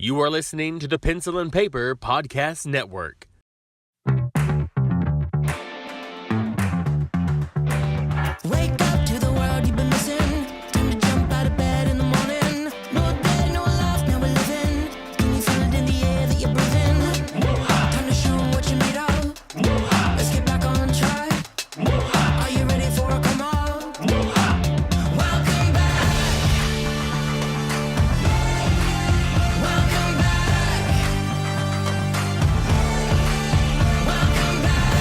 You are listening to the Pencil and Paper Podcast Network. Wake up to the world you've been missing. Time to jump out of bed in the morning. No day, no life, now we're living. Can you feel it in the air that you're breathing? Time to show 'em what you're made of. Let's get back on track. Are you ready for a come on? Welcome back. Welcome back. Welcome back.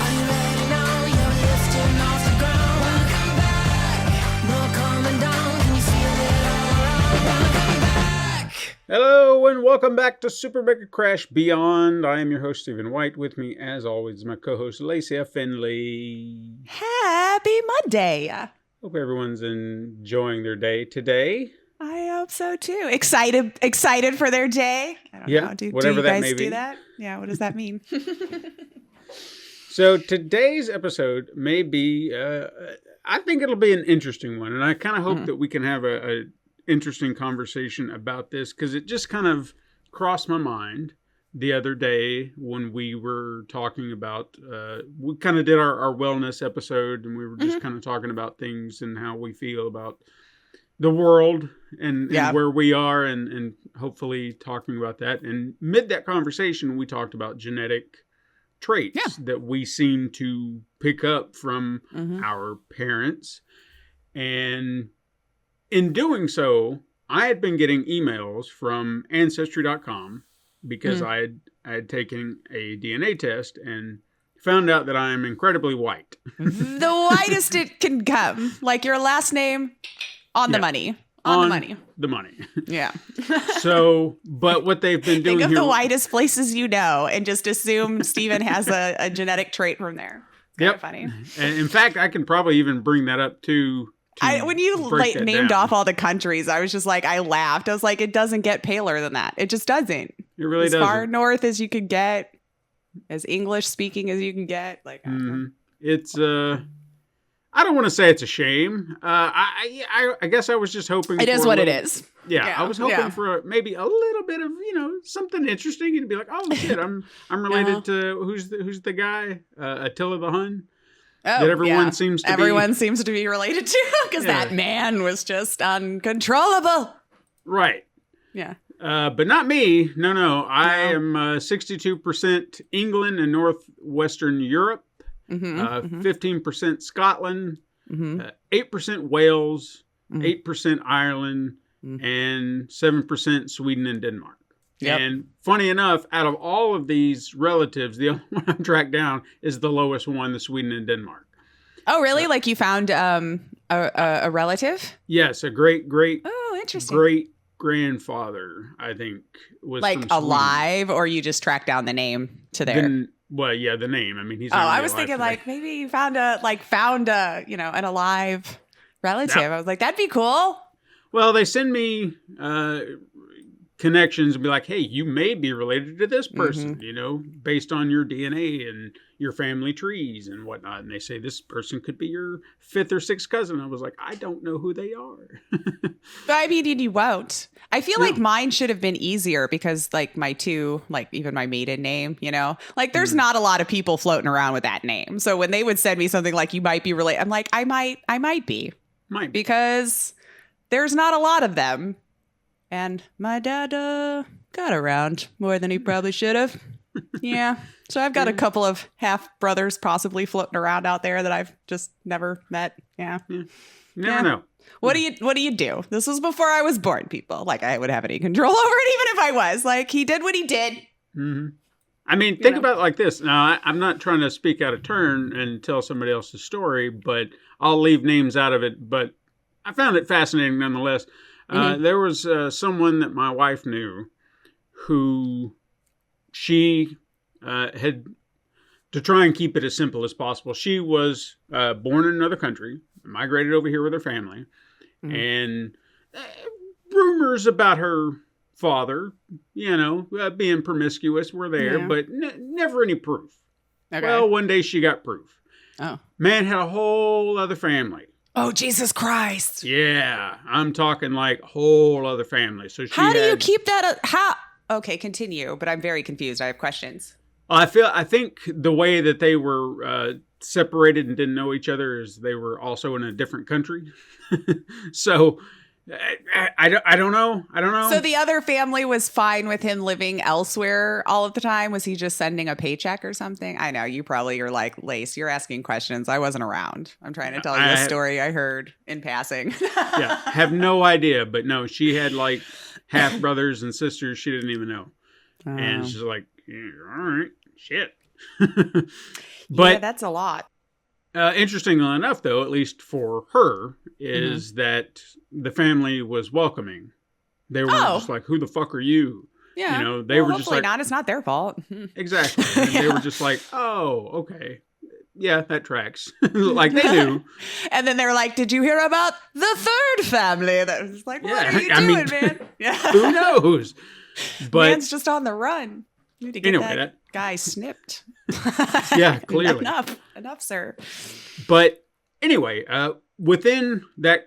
Are you ready now? You're lifting off the ground. Welcome back. No coming down. Can you feel it all around? Welcome back. Hello and welcome back to Super Mega Crash Beyond. I am your host, Stephen White. With me, as always, is my co-host, Lacey F. Finley. Happy Monday. Hope everyone's enjoying their day today. I hope so too. Excited for their day. I don't Yeah, know. Do whatever you that guys may be. do that? Yeah, what does that mean? So today's episode may be, I think it'll be an interesting one. And I kind of hope that we can have a interesting conversation about this because it just kind of crossed my mind the other day when we were talking about, we kind of did our wellness episode and we were just kind of talking about things and how we feel about the world and Yeah. where we are and hopefully talking about that. And mid that conversation, we talked about genetic traits that we seem to pick up from our parents. And in doing so, I had been getting emails from Ancestry.com because I had taken a DNA test and found out that I am incredibly white. The whitest it can come. Like your last name on the Yeah. money. On the money. The money. Yeah. So, but what they've been doing Think of here... the whitest places you know and just assume Steven has a genetic trait from there. It's kind of funny. And in fact, I can probably even bring that up to When you break that named down. off all the countries, I was just like, I laughed. I was like, it doesn't get paler than that. It just doesn't. It really As doesn't. far north as you could get, as English speaking as you can get. Like, I don't know. It's I don't want to say it's a shame. I guess I was just hoping It is for a what it little- is. Yeah, I was hoping Yeah. for maybe a little bit of something interesting and be like, oh shit, I'm related to who's the guy Attila the Hun Oh, that everyone yeah. seems to Everyone seems to be related to because Yeah. that man was just uncontrollable. right. Yeah. But not me. No. I am 62% England and Northwestern Europe, 15% Scotland, 8% Wales, 8% Ireland, and 7% Sweden and Denmark. Yep. And funny enough, out of all of these relatives, the only one I'm tracked down is the lowest one, the Sweden and Denmark. Oh, really? Like you found a relative? Yes, a great Oh, interesting. grandfather, I think, was Like from Sweden. alive, or you just tracked down the name to there? The name. I mean, he's. Oh, not I really was alive thinking today. like maybe you found an alive relative. No. I was like, that'd be cool. Well, they send me connections and be like, hey, you may be related to this person, based on your DNA and your family trees and whatnot. And they say this person could be your fifth or sixth cousin. I was like, I don't know who they are. But I mean, you won't. I feel like mine should have been easier because like my two, like even my maiden name, like there's not a lot of people floating around with that name. So when they would send me something like you might be related, I'm like, I might be Might be. because there's not a lot of them. And my dad got around more than he probably should have. Yeah. So I've got a couple of half brothers possibly floating around out there that I've just never met. Yeah. Never know. What do you do? This was before I was born, people. Like I would have any control over it, even if I was. Like he did what he did. Mm-hmm. I mean, think about it like this. Now, I'm not trying to speak out of turn and tell somebody else's story, but I'll leave names out of it. But I found it fascinating nonetheless. There was someone that my wife knew who she had, to try and keep it as simple as possible, she was born in another country, migrated over here with her family, and rumors about her father, being promiscuous were there, but never any proof. Okay. Well, one day she got proof. Oh. Man had a whole other family. Oh, Jesus Christ. Yeah, I'm talking like whole other family. So How do you keep that? Okay, continue. But I'm very confused. I have questions. I think the way that they were separated and didn't know each other is they were also in a different country. So I don't know. So the other family was fine with him living elsewhere all of the time? Was he just sending a paycheck or something? I know you probably are like, Lace, you're asking questions. I wasn't around. I'm trying to tell you a story I heard in passing. Yeah, have no idea. But no, she had like half brothers and sisters she didn't even know. And she's like, yeah, all right, shit. But yeah, that's a lot. Interestingly enough, though, at least for her, is that the family was welcoming. They were just like, "Who the fuck are you?" Yeah, you know, they were just like, not. It's not their fault. Exactly. And they were just like, "Oh, okay, yeah, that tracks." Like they do. And then they're like, "Did you hear about the third family?" That was like, "What are you doing, man?" Yeah. Who knows? But man's just on the run. You need to get that guy snipped. Yeah, clearly. Enough, sir. But anyway, within that,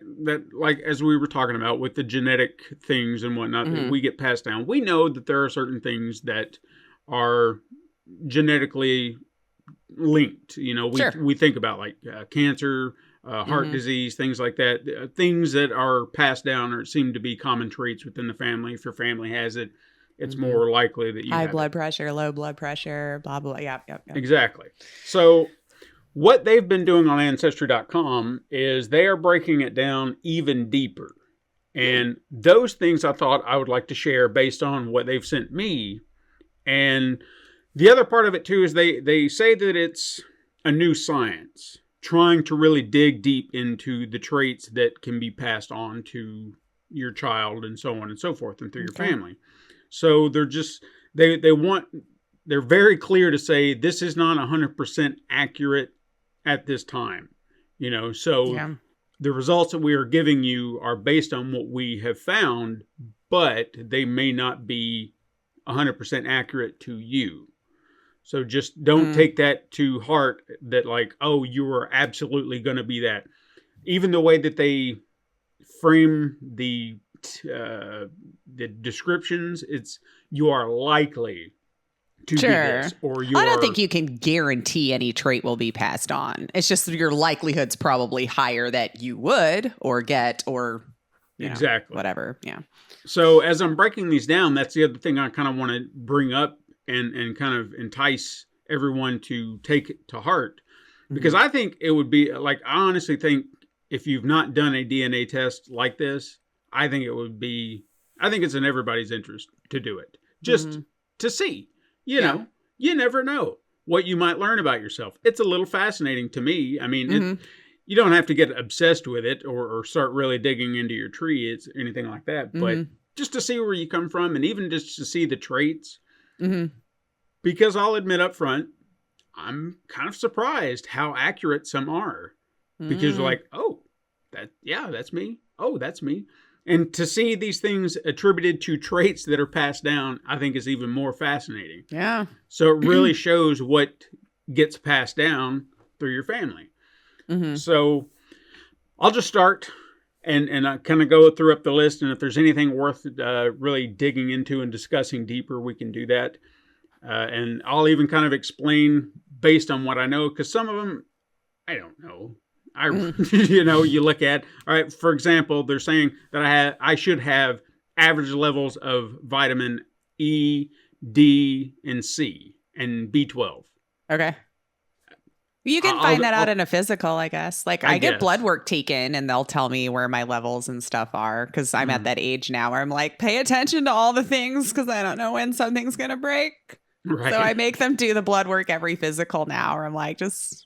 like as we were talking about with the genetic things and whatnot that we get passed down, we know that there are certain things that are genetically linked. You know, we think about like cancer, heart disease, things like that, things that are passed down or seem to be common traits within the family. If your family has it, it's more likely that you high have blood pressure, low blood pressure, blah, blah, blah. Yep. Exactly. So what they've been doing on Ancestry.com is they are breaking it down even deeper. And those things I thought I would like to share based on what they've sent me. And the other part of it too is they say that it's a new science, trying to really dig deep into the traits that can be passed on to your child and so on and so forth and through your family. So they're just, they're very clear to say this is not 100% accurate at this time, you know, so the results that we are giving you are based on what we have found, but they may not be 100% accurate to you. So just don't take that to heart that like, oh, you are absolutely going to be that. Even the way that they frame the descriptions, it's you are likely to be this, or you I don't think you can guarantee any trait will be passed on. It's just your likelihood's probably higher that you would or get or exactly whatever. Yeah. So as I'm breaking these down, that's the other thing I kind of want to bring up and kind of entice everyone to take it to heart, because I think it would be like, I honestly think if you've not done a DNA test like this, I think it's in everybody's interest to do it just to see, you know, you never know what you might learn about yourself. It's a little fascinating to me. I mean, you don't have to get obsessed with it or start really digging into your tree. It's anything like that, but just to see where you come from and even just to see the traits, because I'll admit up front, I'm kind of surprised how accurate some are, because you're like, oh, that's me. Oh, that's me. And to see these things attributed to traits that are passed down, I think is even more fascinating. Yeah. So it really shows what gets passed down through your family. So I'll just start and I kind of go through up the list. And if there's anything worth really digging into and discussing deeper, we can do that. And I'll even kind of explain based on what I know, because some of them, I don't know. You know, you look at, all right, for example, they're saying that I should have average levels of vitamin E, D, and C, and B12. Okay. You can find that out in a physical, I guess. Like I get blood work taken and they'll tell me where my levels and stuff are, because I'm at that age now where I'm like, pay attention to all the things because I don't know when something's going to break. Right. So I make them do the blood work every physical now, or I'm like, just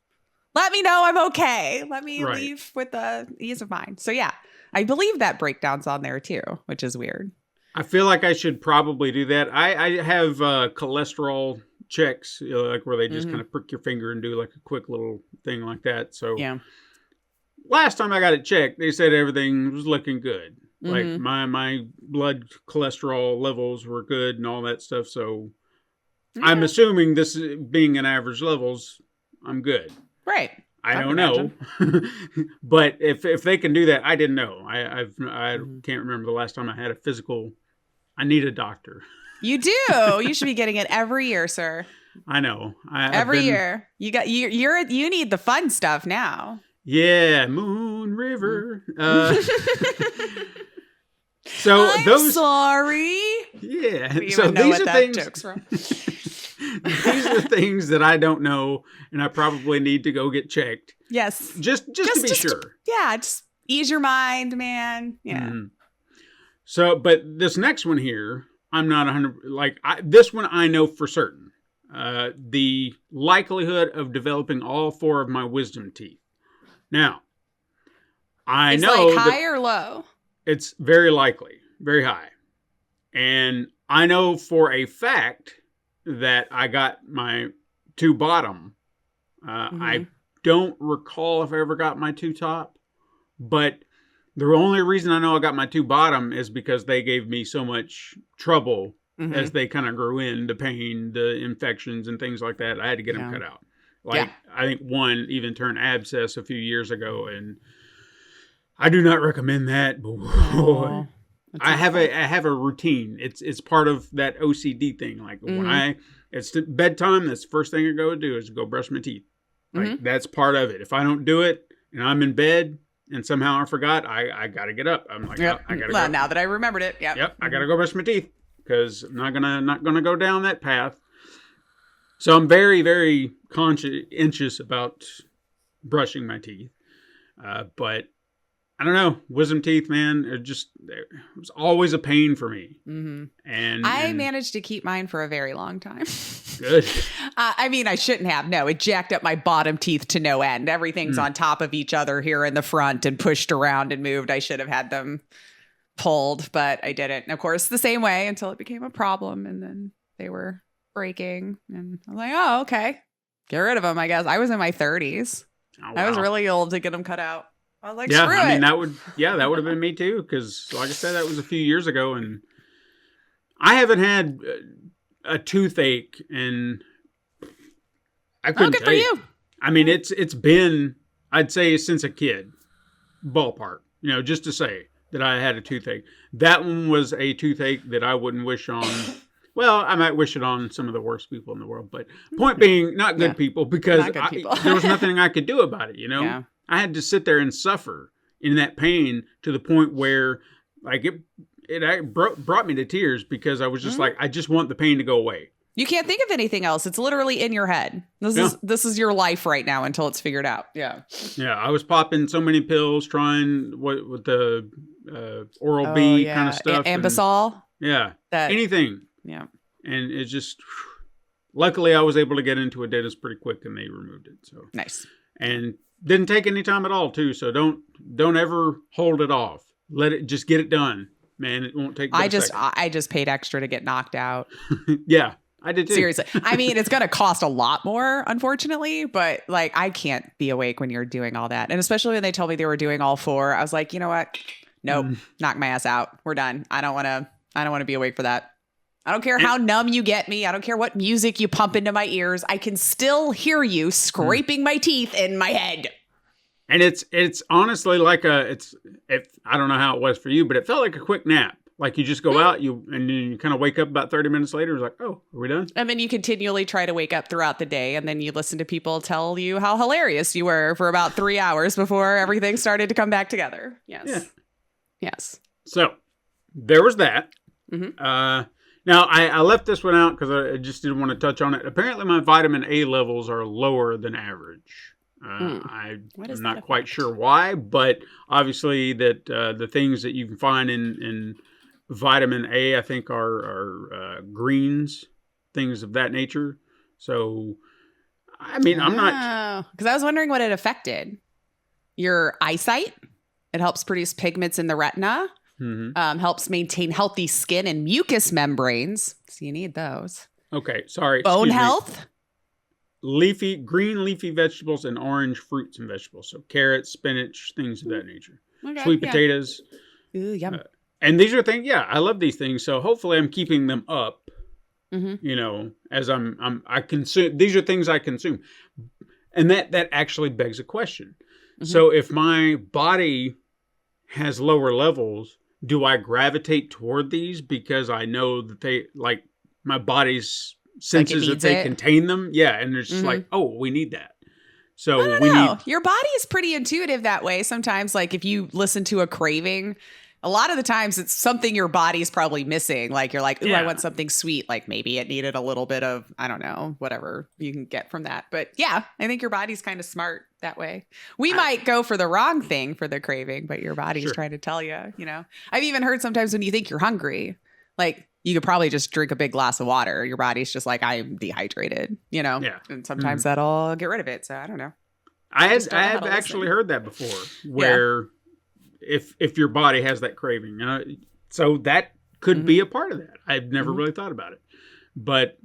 let me know I'm okay. Let me leave with the ease of mind. So yeah, I believe that breakdown's on there too, which is weird. I feel like I should probably do that. I have cholesterol checks, you know, like where they just kind of prick your finger and do like a quick little thing like that. So yeah, last time I got it checked, they said everything was looking good. Like my blood cholesterol levels were good and all that stuff. So I'm assuming this being an average levels, I'm good. Right. I I don't can know. But if they can do that, I didn't know. I Mm-hmm. can't remember the last time I had a physical. I need a doctor. You do. You should be getting it every year, sir. I know. I've Every been- year. You need the fun stuff now. Yeah, Moon River. So I'm those, sorry. yeah. I don't So even know these what are that things. joke's from. These are things that I don't know, and I probably need to go get checked, Yes. just to be sure. Yeah, just ease your mind, man. Yeah. Mhm. So, but this next one here, I'm not 100. This one, I know for certain. The likelihood of developing all 4 of my wisdom teeth. Now, I It's know like that high or low. it's very likely, very high, and I know for a fact that I got my 2 bottom. I don't recall if I ever got my 2 top, but the only reason I know I got my 2 bottom is because they gave me so much trouble Mhm. as they kind of grew in, the pain, the infections, and things like that. I had to get them Yeah. cut out. Like, I think one even turned abscess a few years ago, and I do not recommend that. Boy. Oh, that's I have awful. a routine. It's part of that OCD thing. Like when it's bedtime, that's the first thing I go do is go brush my teeth. Like that's part of it. If I don't do it and I'm in bed and somehow I forgot, I got to get up. I'm like, Yep. I got to Well, go. now that I remembered it, yep. Yep, I got to go brush my teeth because I'm not gonna go down that path. So I'm very, very conscientious about brushing my teeth. But I don't know, wisdom teeth, man, it was always a pain for me. Mhm. And I and managed to keep mine for a very long time. good. I mean, I shouldn't have. No, it jacked up my bottom teeth to no end. Everything's on top of each other here in the front and pushed around and moved. I should have had them pulled, but I didn't. And of course, the same way until it became a problem. And then they were breaking. And I was like, oh, okay. Get rid of them, I guess. I was in my 30s. Oh, I was wow. really old to get them cut out. I was like, Yeah, screw I mean it. that would have been me too. Because like I said, that was a few years ago, and I haven't had a toothache, and I Oh, couldn't good tell for you. I mean, it's been, I'd say, since a kid, ballpark. Just to say that I had a toothache. That one was a toothache that I wouldn't wish on. Well, I might wish it on some of the worst people in the world, but point being, not good Yeah. people, because Not good people. there was nothing I could do about it. Yeah. I had to sit there and suffer in that pain to the point where, like, it brought me to tears because I was just like, I just want the pain to go away. You can't think of anything else. It's literally in your head. This is your life right now until it's figured out. Yeah. Yeah, I was popping so many pills, trying with the Oral B kind of stuff. and- Ambisol. yeah, That anything. yeah. And it just, luckily I was able to get into a dentist pretty quick and they removed it. So, Nice. and didn't take any time at all too. So don't ever hold it off. Let it, just get it done, man. It won't take. but a second. I just paid extra to get knocked out. Yeah, I did too. Seriously. I mean, it's going to cost a lot more, unfortunately, but like I can't be awake when you're doing all that. And especially when they told me they were doing all 4, I was like, you know what? Nope. Knock my ass out. We're done. I don't want to be awake for that. I don't care how numb you get me. I don't care what music you pump into my ears. I can still hear you scraping my teeth in my head. And it's honestly like I don't know how it was for you, but it felt like a quick nap. Like you just go out, and then you kind of wake up about 30 minutes later. It's like, oh, are we done? And then you continually try to wake up throughout the day, and then you listen to people tell you how hilarious you were for about 3 hours before everything started to come back together. Yes. Yeah. Yes. So there was that. Mhm. Now I left this one out because I just didn't want to touch on it. Apparently, my vitamin A levels are lower than average. I'm What is not that quite sure why, but obviously that the things that you can find in vitamin A, I think, are greens, things of that nature. So, I mean, I'm not. Because I was wondering what it affected. Your eyesight. It helps produce pigments in the retina. Mhm. Helps maintain healthy skin and mucous membranes. So you need those. Okay, sorry. Bone excuse me. health. Green leafy vegetables and orange fruits and vegetables. So carrots, spinach, things of that nature. Okay, Sweet yeah. potatoes. Ooh, yum. And these are things, yeah, I love these things. So hopefully I'm keeping them up, Mhm. as I consume. These are things I consume. And that actually begs a question. So if my body has lower levels, do I gravitate toward these because I know that they, like, my body's senses that they contain them? Yeah, and it's just like, oh, we need that. So I don't know. Your body is pretty intuitive that way. Sometimes, like, if you listen to a craving, a lot of the times it's something your body's probably missing. Like, you're like, ooh, I want something sweet. Like, maybe it needed a little bit of, I don't know, whatever you can get from that. But yeah, I think your body's kind of smart that way. We might go for the wrong thing for the craving, but your body's trying to tell you, you know. I've even heard sometimes when you think you're hungry, like, you could probably just drink a big glass of water. Your body's just like, I'm dehydrated, you know. Yeah. And sometimes that'll get rid of it. So I don't know. I have actually heard that before, where if your body has that craving, so that could be a part of that. I've never really thought about it, but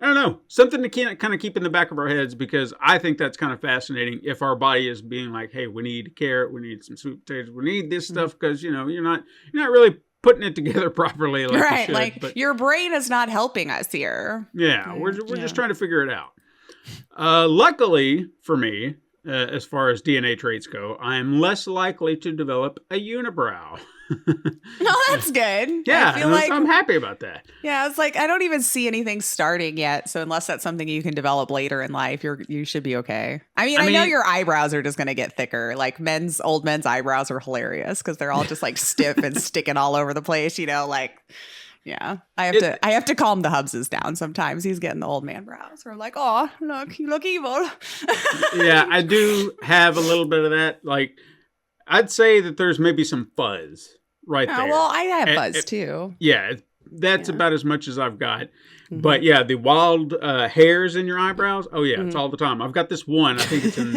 I don't know, something to kind of keep in the back of our heads, because I think that's kind of fascinating. If our body is being like, hey, we need a carrot, we need some sweet potatoes, we need this stuff, because you're not really putting it together properly, like you should, like, but your brain is not helping us here. Yeah, we're just trying to figure it out. Luckily for me, as far as DNA traits go, I am less likely to develop a unibrow. No, that's good. Yeah, I feel like I'm happy about that. Yeah, it's like I don't even see anything starting yet. So unless that's something you can develop later in life, you should be okay. I mean, I know your eyebrows are just going to get thicker. Like old men's eyebrows are hilarious because they're all just like stiff and sticking all over the place. You know, like. Yeah, I have to calm the Hubses down sometimes. He's getting the old man brows. Or I'm like, oh, look, you look evil. Yeah, I do have a little bit of that. Like, I'd say that there's maybe some fuzz right there. Well, I have fuzz too. Yeah, that's about as much as I've got. Mm-hmm. But yeah, the wild hairs in your eyebrows. Oh yeah, it's all the time. I've got this one. I think it's in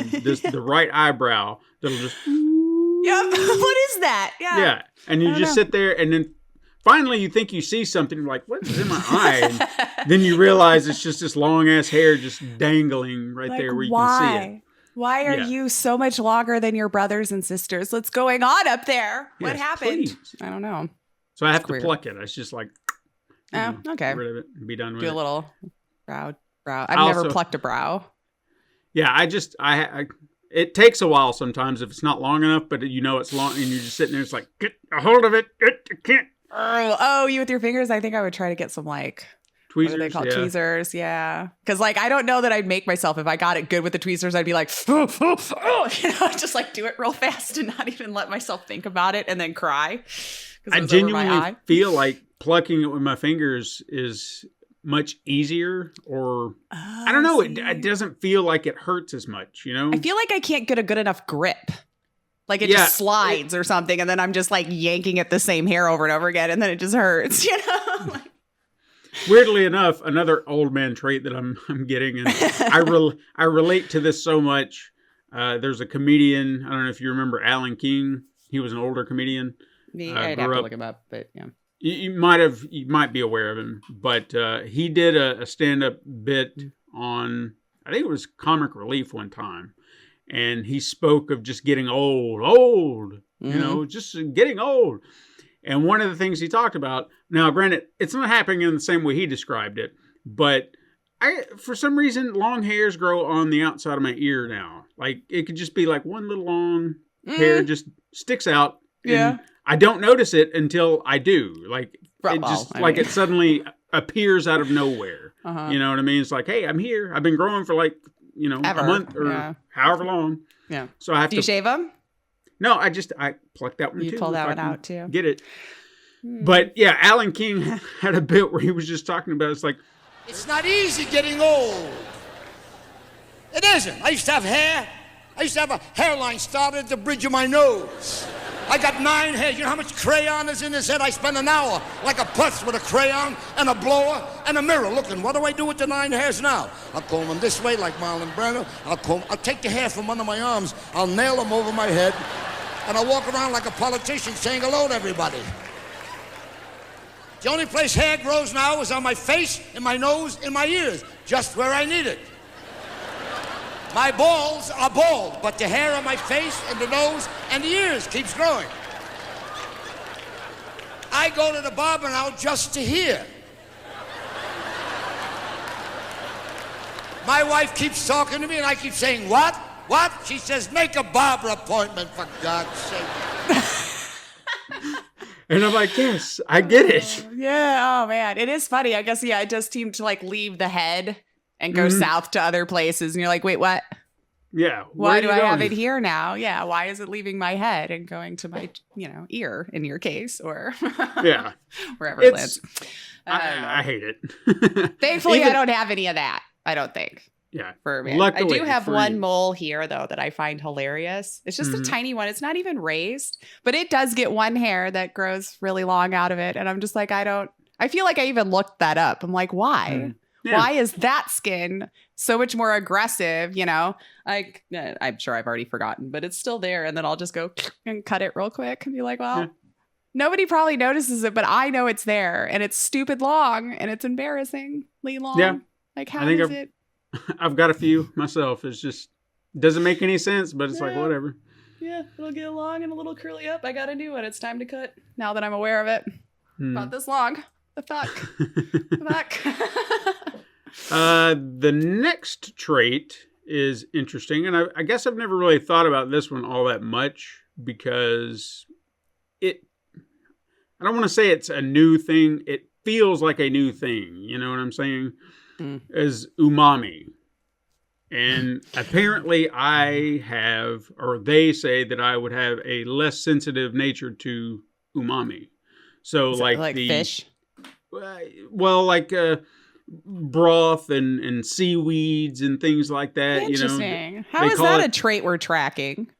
the right eyebrow that'll just. Yep. What is that? Yeah. Yeah, and you just sit there, and then. Finally, you think you see something, you're like, what is in my eye? And then you realize it's just this long-ass hair just dangling right there where you can see it. Why are you so much longer than your brothers and sisters? What's going on up there? What happened? Please. I don't know. So I have to pluck it. It's just like, okay. Get rid of it and be done with it. Do a little brow. I've never plucked a brow. Yeah, it takes a while sometimes if it's not long enough, but it's long, and you're just sitting there, it's like, get a hold of it. I can't. Oh, you with your fingers? I think I would try to get some like tweezers. What are they called? Tweezers, yeah. Because like I don't know that I'd make myself if I got it good with the tweezers. I'd be like, just like do it real fast and not even let myself think about it and then cry. I genuinely feel like plucking it with my fingers is much easier, or I don't know. It doesn't feel like it hurts as much. I feel like I can't get a good enough grip. Like it just slides or something, and then I'm just like yanking at the same hair over and over again, and then it just hurts, Weirdly enough, another old man trait that I'm getting, and I relate to this so much. There's a comedian. I don't know if you remember Alan King. He was an older comedian. I'd have to look him up, but yeah. You might be aware of him, but he did a stand-up bit on, I think it was Comic Relief one time. And he spoke of just getting old, just getting old. And one of the things he talked about, now granted, it's not happening in the same way he described it, but for some reason, long hairs grow on the outside of my ear now. Like it could just be like one little long hair just sticks out. And I don't notice it until I do. Like it suddenly appears out of nowhere. You know what I mean? It's like, hey, I'm here. I've been growing for like, a month or however long. Yeah. So I have to. Do you shave them? No, I plucked that one too. You pull that one out too. Get it. But yeah, Alan King had a bit where he was just talking about, it's like, it's not easy getting old. It isn't. I used to have hair. I used to have a hairline started at the bridge of my nose. I got 9 hairs. You know how much crayon is in this head? I spend an hour like a putz with a crayon and a blower and a mirror looking. What do I do with the 9 hairs now? I'll comb them this way like Marlon Brando. I'll take the hair from under my arms. I'll nail them over my head. And I'll walk around like a politician saying hello to everybody. The only place hair grows now is on my face, in my nose, in my ears. Just where I need it. My balls are bald, but the hair on my face and the nose and the ears keeps growing. I go to the barber now just to hear. My wife keeps talking to me, and I keep saying, what? What? She says, make a barber appointment, for God's sake. And I'm like, yes, I get it. Yeah. Oh man, it is funny. I guess I just seem to like leave the head and go south to other places, and you're like, wait, what? Yeah. Why do I have it here now? Yeah. Why is it leaving my head and going to my, ear in your case, or Yeah. wherever it lands? I hate it. Thankfully, I don't have any of that. I don't think. Yeah. For me. Luckily, I do have for one you. mole here though that I find hilarious. It's just a tiny one. It's not even raised, but it does get one hair that grows really long out of it. And I'm just like, I feel like I even looked that up. I'm like, why? Yeah. Why is that skin so much more aggressive? I'm sure I've already forgotten, but it's still there. And then I'll just go and cut it real quick and be like, well, nobody probably notices it, but I know it's there, and it's stupid long, and it's embarrassingly long. Yeah. Like, how is it? I've got a few myself. It's just doesn't make any sense, but it's like whatever. Yeah, it'll get long and a little curly up. I got to do it. It's time to cut. Now that I'm aware of it. About this long. The fuck. The fuck. The next trait is interesting, and I guess I've never really thought about this one all that much because I don't want to say it's a new thing. It feels like a new thing. You know what I'm saying? Is umami. And apparently I have, or they say that I would have a less sensitive nature to umami. So like the fish? Well, like broth and seaweeds and things like that. Interesting. How is that a trait we're tracking?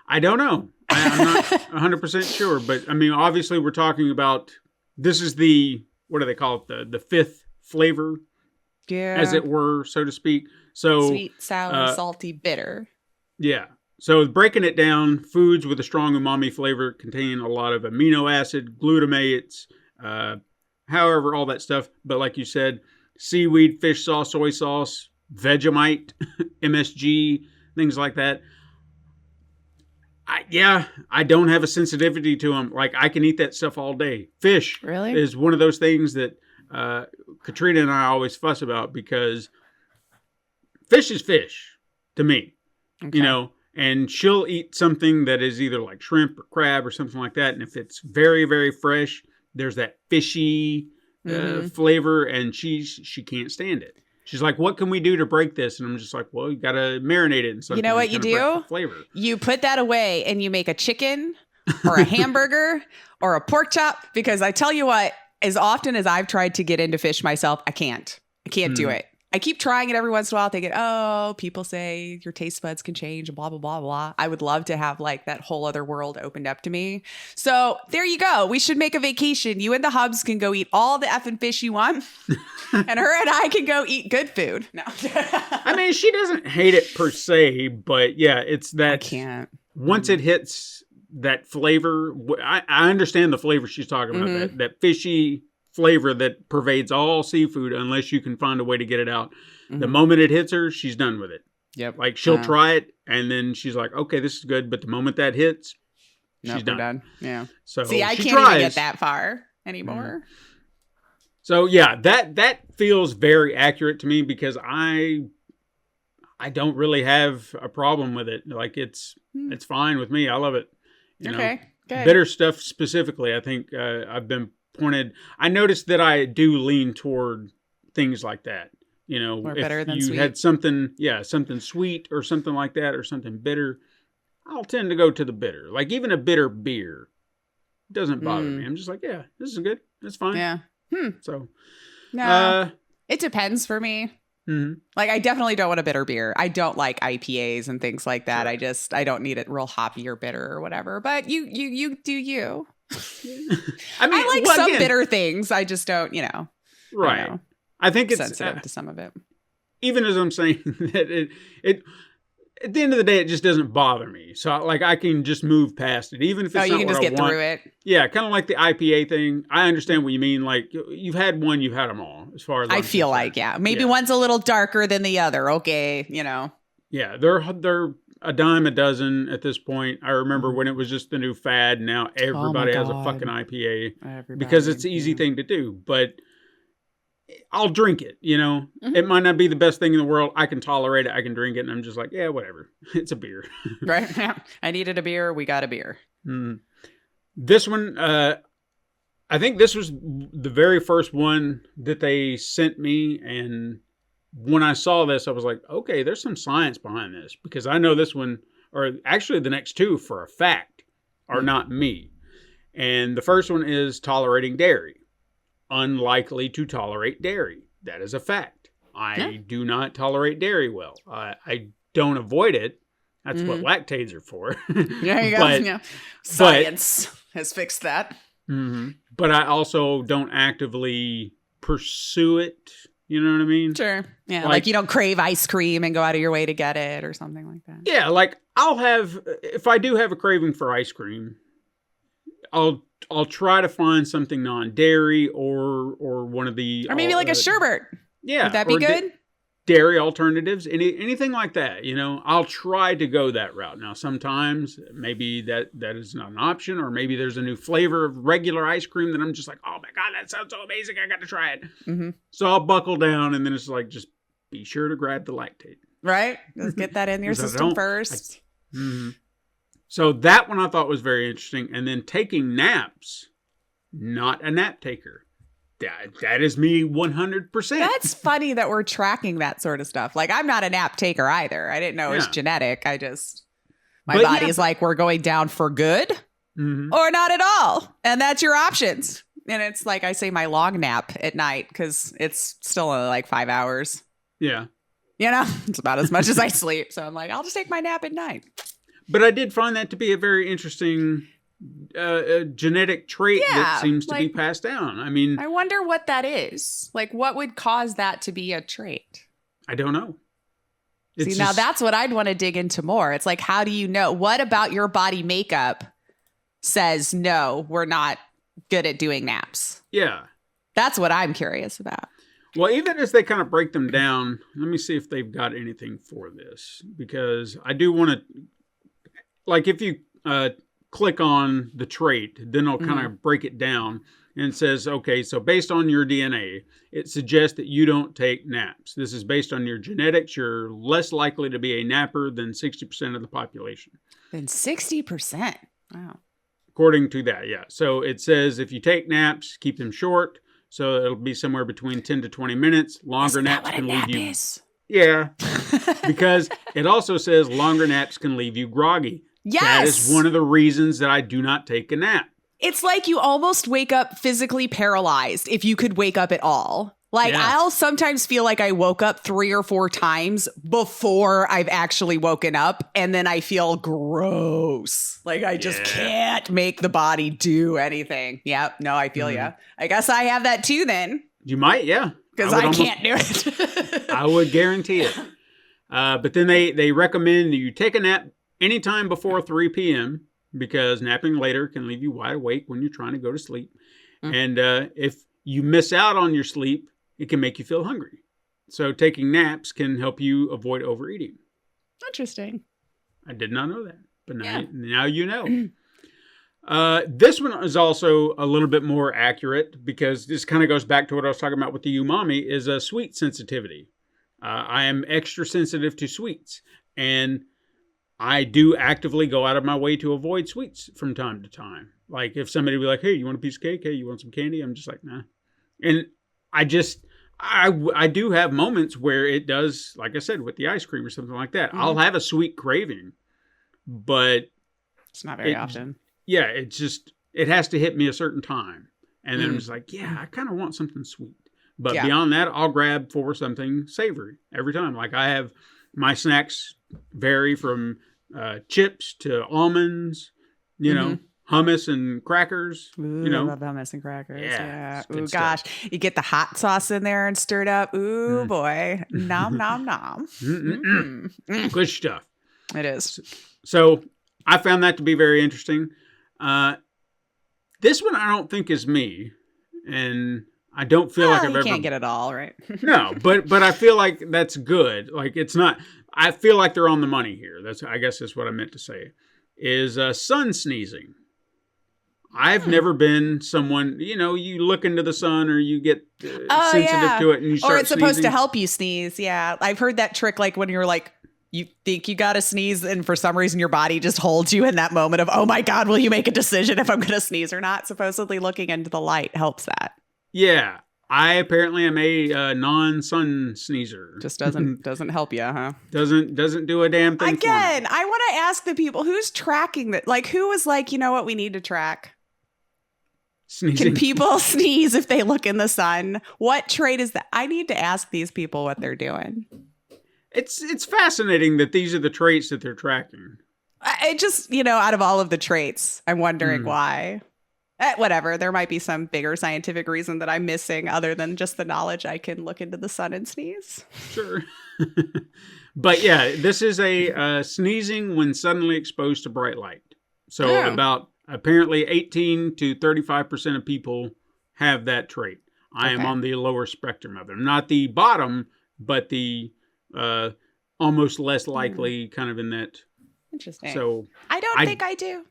I don't know. I'm not 100% sure. But I mean, obviously we're talking about, this is what do they call it? The fifth flavor. Yeah. As it were, so to speak. So sweet, sour, salty, bitter. Yeah. So breaking it down, foods with a strong umami flavor contain a lot of amino acid, glutamates, however, all that stuff. But like you said, seaweed, fish sauce, soy sauce, Vegemite, MSG, things like that. I don't have a sensitivity to them. Like, I can eat that stuff all day. Fish is one of those things that Katrina and I always fuss about, because fish is fish to me, and she'll eat something that is either like shrimp or crab or something like that. And if it's very, very fresh, there's that fishy flavor, and she can't stand it. She's like, what can we do to break this? And I'm just like, well, you got to marinate it in something. You know what you do? Flavor. You put that away and you make a chicken or a hamburger or a pork chop, because I tell you what, as often as I've tried to get into fish myself, I can't do it. I keep trying it every once in a while, thinking, oh, people say your taste buds can change and blah, blah, blah, blah. I would love to have like that whole other world opened up to me. So there you go. We should make a vacation. You and the Hubs can go eat all the effing fish you want. And her and I can go eat good food. No. I mean, she doesn't hate it per se, but yeah, it's that. I can't. Once it hits that flavor, I understand the flavor she's talking about, that fishy flavor that pervades all seafood unless you can find a way to get it out. The moment it hits her, she's done with it. Yep. Like, she'll try it, and then she's like, okay, this is good. But the moment that hits, she's done. Yeah. So see, I can't even get that far anymore. So yeah, that feels very accurate to me, because I don't really have a problem with it. Like, it's fine with me. I love it. You know? Good. Bitter stuff specifically, I think I've been pointed. I noticed that I do lean toward things like that. More if bitter than you sweet. had something sweet or something like that, or something bitter, I'll tend to go to the bitter. Like, even a bitter beer doesn't bother me. I'm just like, yeah, this is good. That's fine. Yeah. So, no, it depends for me. Like, I definitely don't want a bitter beer. I don't like IPAs and things like that. Sure. I don't need it real hoppy or bitter or whatever. But you do you. I mean, I like some bitter things. I just don't, Right. I think it's sensitive to some of it. Even as I'm saying that it at the end of the day, it just doesn't bother me. So, like, I can just move past it, even if it's you not can what just I get want. through it. Yeah, kind of like the IPA thing. I understand what you mean. Like, you've had one, you've had them all. As far as I feel like, maybe one's a little darker than the other. Okay, Yeah, they're a dime a dozen at this point. I remember when it was just the new fad. Now everybody has a fucking IPA because it's an easy thing to do. But I'll drink it, you know. It might not be the best thing in the world. I can tolerate it. I can drink it. And I'm just like, yeah, whatever. It's a beer. Right? Yeah. I needed a beer. We got a beer. This one, I think this was the very first one that they sent me. And when I saw this, I was like, okay, there's some science behind this. Because I know this one, or actually the next two for a fact, are not me. And the first one is tolerating dairy. Unlikely to tolerate dairy. That is a fact. I do not tolerate dairy well. I don't avoid it. That's what lactates are for. There you go. But, Yeah. Science has fixed that. But I also don't actively pursue it. You know what I mean? Sure. Yeah. Like you don't crave ice cream and go out of your way to get it or something like that. Yeah, like if I do have a craving for ice cream, I'll try to find something non-dairy or one of the... Or maybe like a sherbet. Yeah. Would that be good? Dairy alternatives, anything like that, you know, I'll try to go that route. Now, sometimes maybe that is not an option, or maybe there's a new flavor of regular ice cream that I'm just like, oh my God, that sounds so amazing. I got to try it. So I'll buckle down, and then it's like, just be sure to grab the lactate. Right? Let's get that in your system first. So that one I thought was very interesting. And then taking naps, not a nap taker. That is me 100%. That's funny that we're tracking that sort of stuff. Like, I'm not a nap taker either. I didn't know it was genetic. My body's like, we're going down for good or not at all. And that's your options. And it's like, I say my long nap at night because it's still only like 5 hours. Yeah. You know, it's about as much as I sleep. So I'm like, I'll just take my nap at night. But I did find that to be a very interesting genetic trait that seems to be passed down. I mean, I wonder what that is. Like, what would cause that to be a trait? I don't know. See, now that's what I'd want to dig into more. It's like, how do you know? What about your body makeup says, no, we're not good at doing naps? Yeah. That's what I'm curious about. Well, even as they kind of break them down, let me see if they've got anything for this. Because I do want to, like, if you click on the trait, then it'll kind of break it down. And it says, okay, so based on your DNA, it suggests that you don't take naps. This is based on your genetics. You're less likely to be a napper than 60% of the population. Then 60%. Wow. According to that, yeah. So it says if you take naps, keep them short. So it'll be somewhere between 10 to 20 minutes. Longer naps can leave you. Yeah. Because it also says longer naps can leave you groggy. Yes. That is one of the reasons that I do not take a nap. It's like you almost wake up physically paralyzed if you could wake up at all. Like, I'll sometimes feel like I woke up 3 or 4 times before I've actually woken up, and then I feel gross. Like, I just can't make the body do anything. Yep. No, I feel ya. I guess I have that too then. You might, yeah. Because I can't do it. I would guarantee it. But then they recommend that you take a nap anytime before 3 p.m. because napping later can leave you wide awake when you're trying to go to sleep. And if you miss out on your sleep, it can make you feel hungry. So taking naps can help you avoid overeating. Interesting. I did not know that, but now you know. This one is also a little bit more accurate because this kind of goes back to what I was talking about with the umami, is a sweet sensitivity. I am extra sensitive to sweets, and I do actively go out of my way to avoid sweets from time to time. Like if somebody be like, hey, you want a piece of cake? Hey, you want some candy? I'm just like, nah. And I do have moments where it does, like I said, with the ice cream or something like that. I'll have a sweet craving, but it's not very often. Yeah, it has to hit me a certain time. And then I'm just like, yeah, I kind of want something sweet. But beyond that, I'll grab for something savory every time. Like I have my snacks vary from chips to almonds, you know, hummus and crackers. Ooh, you know, I love hummus and crackers. Yeah. Ooh, gosh. You get the hot sauce in there and stirred up. Ooh, boy. Nom, nom, nom. Good stuff. It is. So I found that to be very interesting. This one I don't think is me. And I don't feel like I've ever... You can't get it all, right? No, but I feel like that's good. Like it's not... I feel like they're on the money here. I guess that's what I meant to say. Is sun sneezing. I've never been someone, you look into the sun or you get sensitive to it and you start Or it's supposed to sneezing. help you sneeze. Yeah. I've heard that trick like when you're like, you think you got to sneeze and for some reason your body just holds you in that moment of, oh my God, will you make a decision if I'm going to sneeze or not? Supposedly looking into the light helps that. Yeah. I apparently am a non-sun sneezer. Just doesn't help you, huh? Doesn't do a damn thing Again, for me. I want to ask the people who's tracking that. Like, who was like, you know what we need to track? Sneezing. Can people sneeze if they look in the sun? What trait is that? I need to ask these people what they're doing. It's fascinating that these are the traits that they're tracking. I just, out of all of the traits, I'm wondering why. Whatever. There might be some bigger scientific reason that I'm missing other than just the knowledge I can look into the sun and sneeze. Sure. But yeah, this is a sneezing when suddenly exposed to bright light. So about apparently 18 to 35% of people have that trait. I am on the lower spectrum of it. I'm not the bottom, but the almost less likely kind of in that. Interesting. So I don't think I do.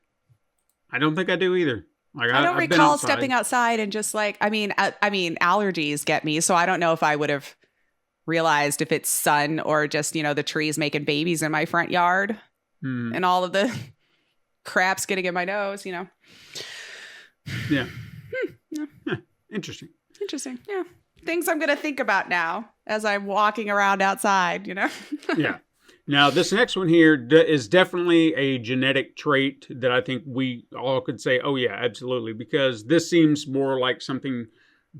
I don't think I do either. Like, I don't I've been recall outside. stepping outside and just like, I mean, allergies get me. So I don't know if I would have realized if it's sun or just, the trees making babies in my front yard and all of the crap's getting in my nose, Yeah. Interesting. Interesting. Yeah. Things I'm going to think about now as I'm walking around outside, Yeah. Now, this next one here is definitely a genetic trait that I think we all could say, oh, yeah, absolutely, because this seems more like something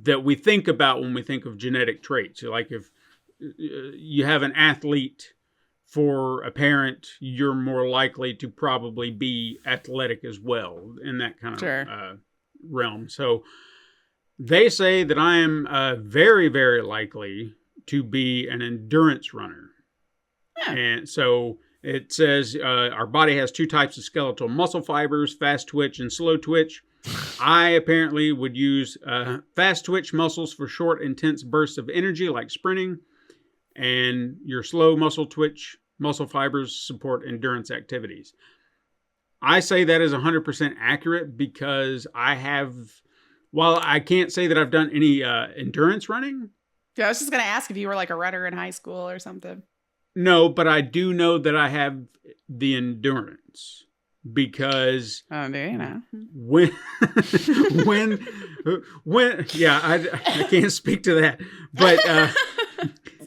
that we think about when we think of genetic traits. Like if you have an athlete for a parent, you're more likely to probably be athletic as well in that kind of realm. So they say that I am very, very likely to be an endurance runner. And so it says our body has two types of skeletal muscle fibers, fast twitch and slow twitch. I apparently would use fast twitch muscles for short, intense bursts of energy like sprinting. And your slow muscle twitch muscle fibers support endurance activities. I say that is 100% accurate because while I can't say that I've done any endurance running. Yeah, I was just going to ask if you were like a runner in high school or something. No, but I do know that I have the endurance because Oh, do you know? when I can't speak to that, but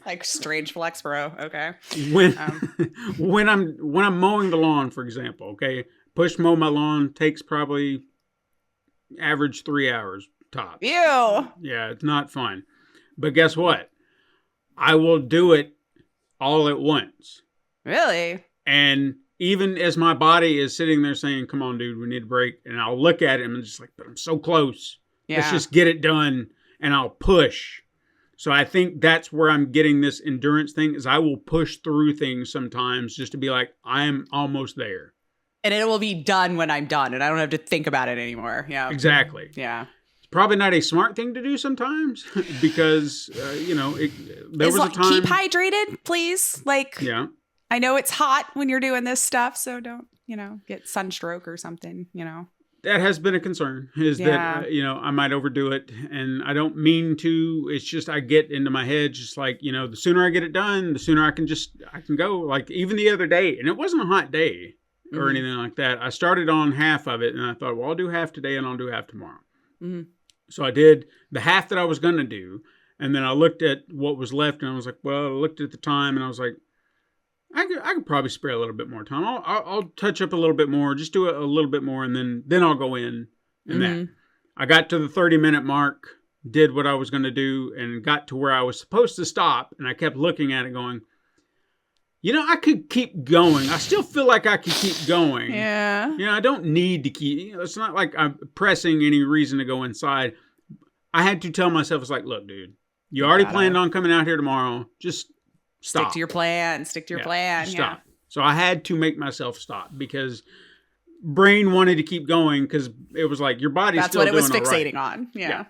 Like strange flex, bro. Okay. when I'm mowing the lawn, for example, okay, push mow my lawn takes probably average 3 hours tops. Ew. Yeah, it's not fun, but guess what? I will do it all at once. Really? And even as my body is sitting there saying, come on, dude, we need a break. And I'll look at it and I'm just like, but I'm so close. Yeah. Let's just get it done. And I'll push. So I think that's where I'm getting this endurance thing is I will push through things sometimes just to be like, I am almost there. And it will be done when I'm done and I don't have to think about it anymore. Yeah. Exactly. Yeah. Probably not a smart thing to do sometimes because, there was a time. Keep hydrated, please. Like, Yeah. I know it's hot when you're doing this stuff, so don't, get sunstroke or something, That has been a concern is that, I might overdo it and I don't mean to. It's just I get into my head just like, the sooner I get it done, the sooner I can go. Like even the other day, and it wasn't a hot day or anything like that. I started on half of it and I thought, well, I'll do half today and I'll do half tomorrow. Mm-hmm. So I did the half that I was going to do. And then I looked at what was left and I was like, well, I looked at the time and I was like, I could probably spare a little bit more time. I'll touch up a little bit more, just do it a little bit more. And then I'll go in and that. I got to the 30-minute mark, did what I was going to do and got to where I was supposed to stop. And I kept looking at it going, I could keep going. I still feel like I could keep going. Yeah. I don't need to keep, it's not like I'm pressing any reason to go inside. I had to tell myself, it's like, look, dude, you already planned on coming out here tomorrow. Just stop. Stick to your plan. Stop. Yeah. So I had to make myself stop because brain wanted to keep going because it was like your body's That's still what it was doing all right. fixating on. Yeah.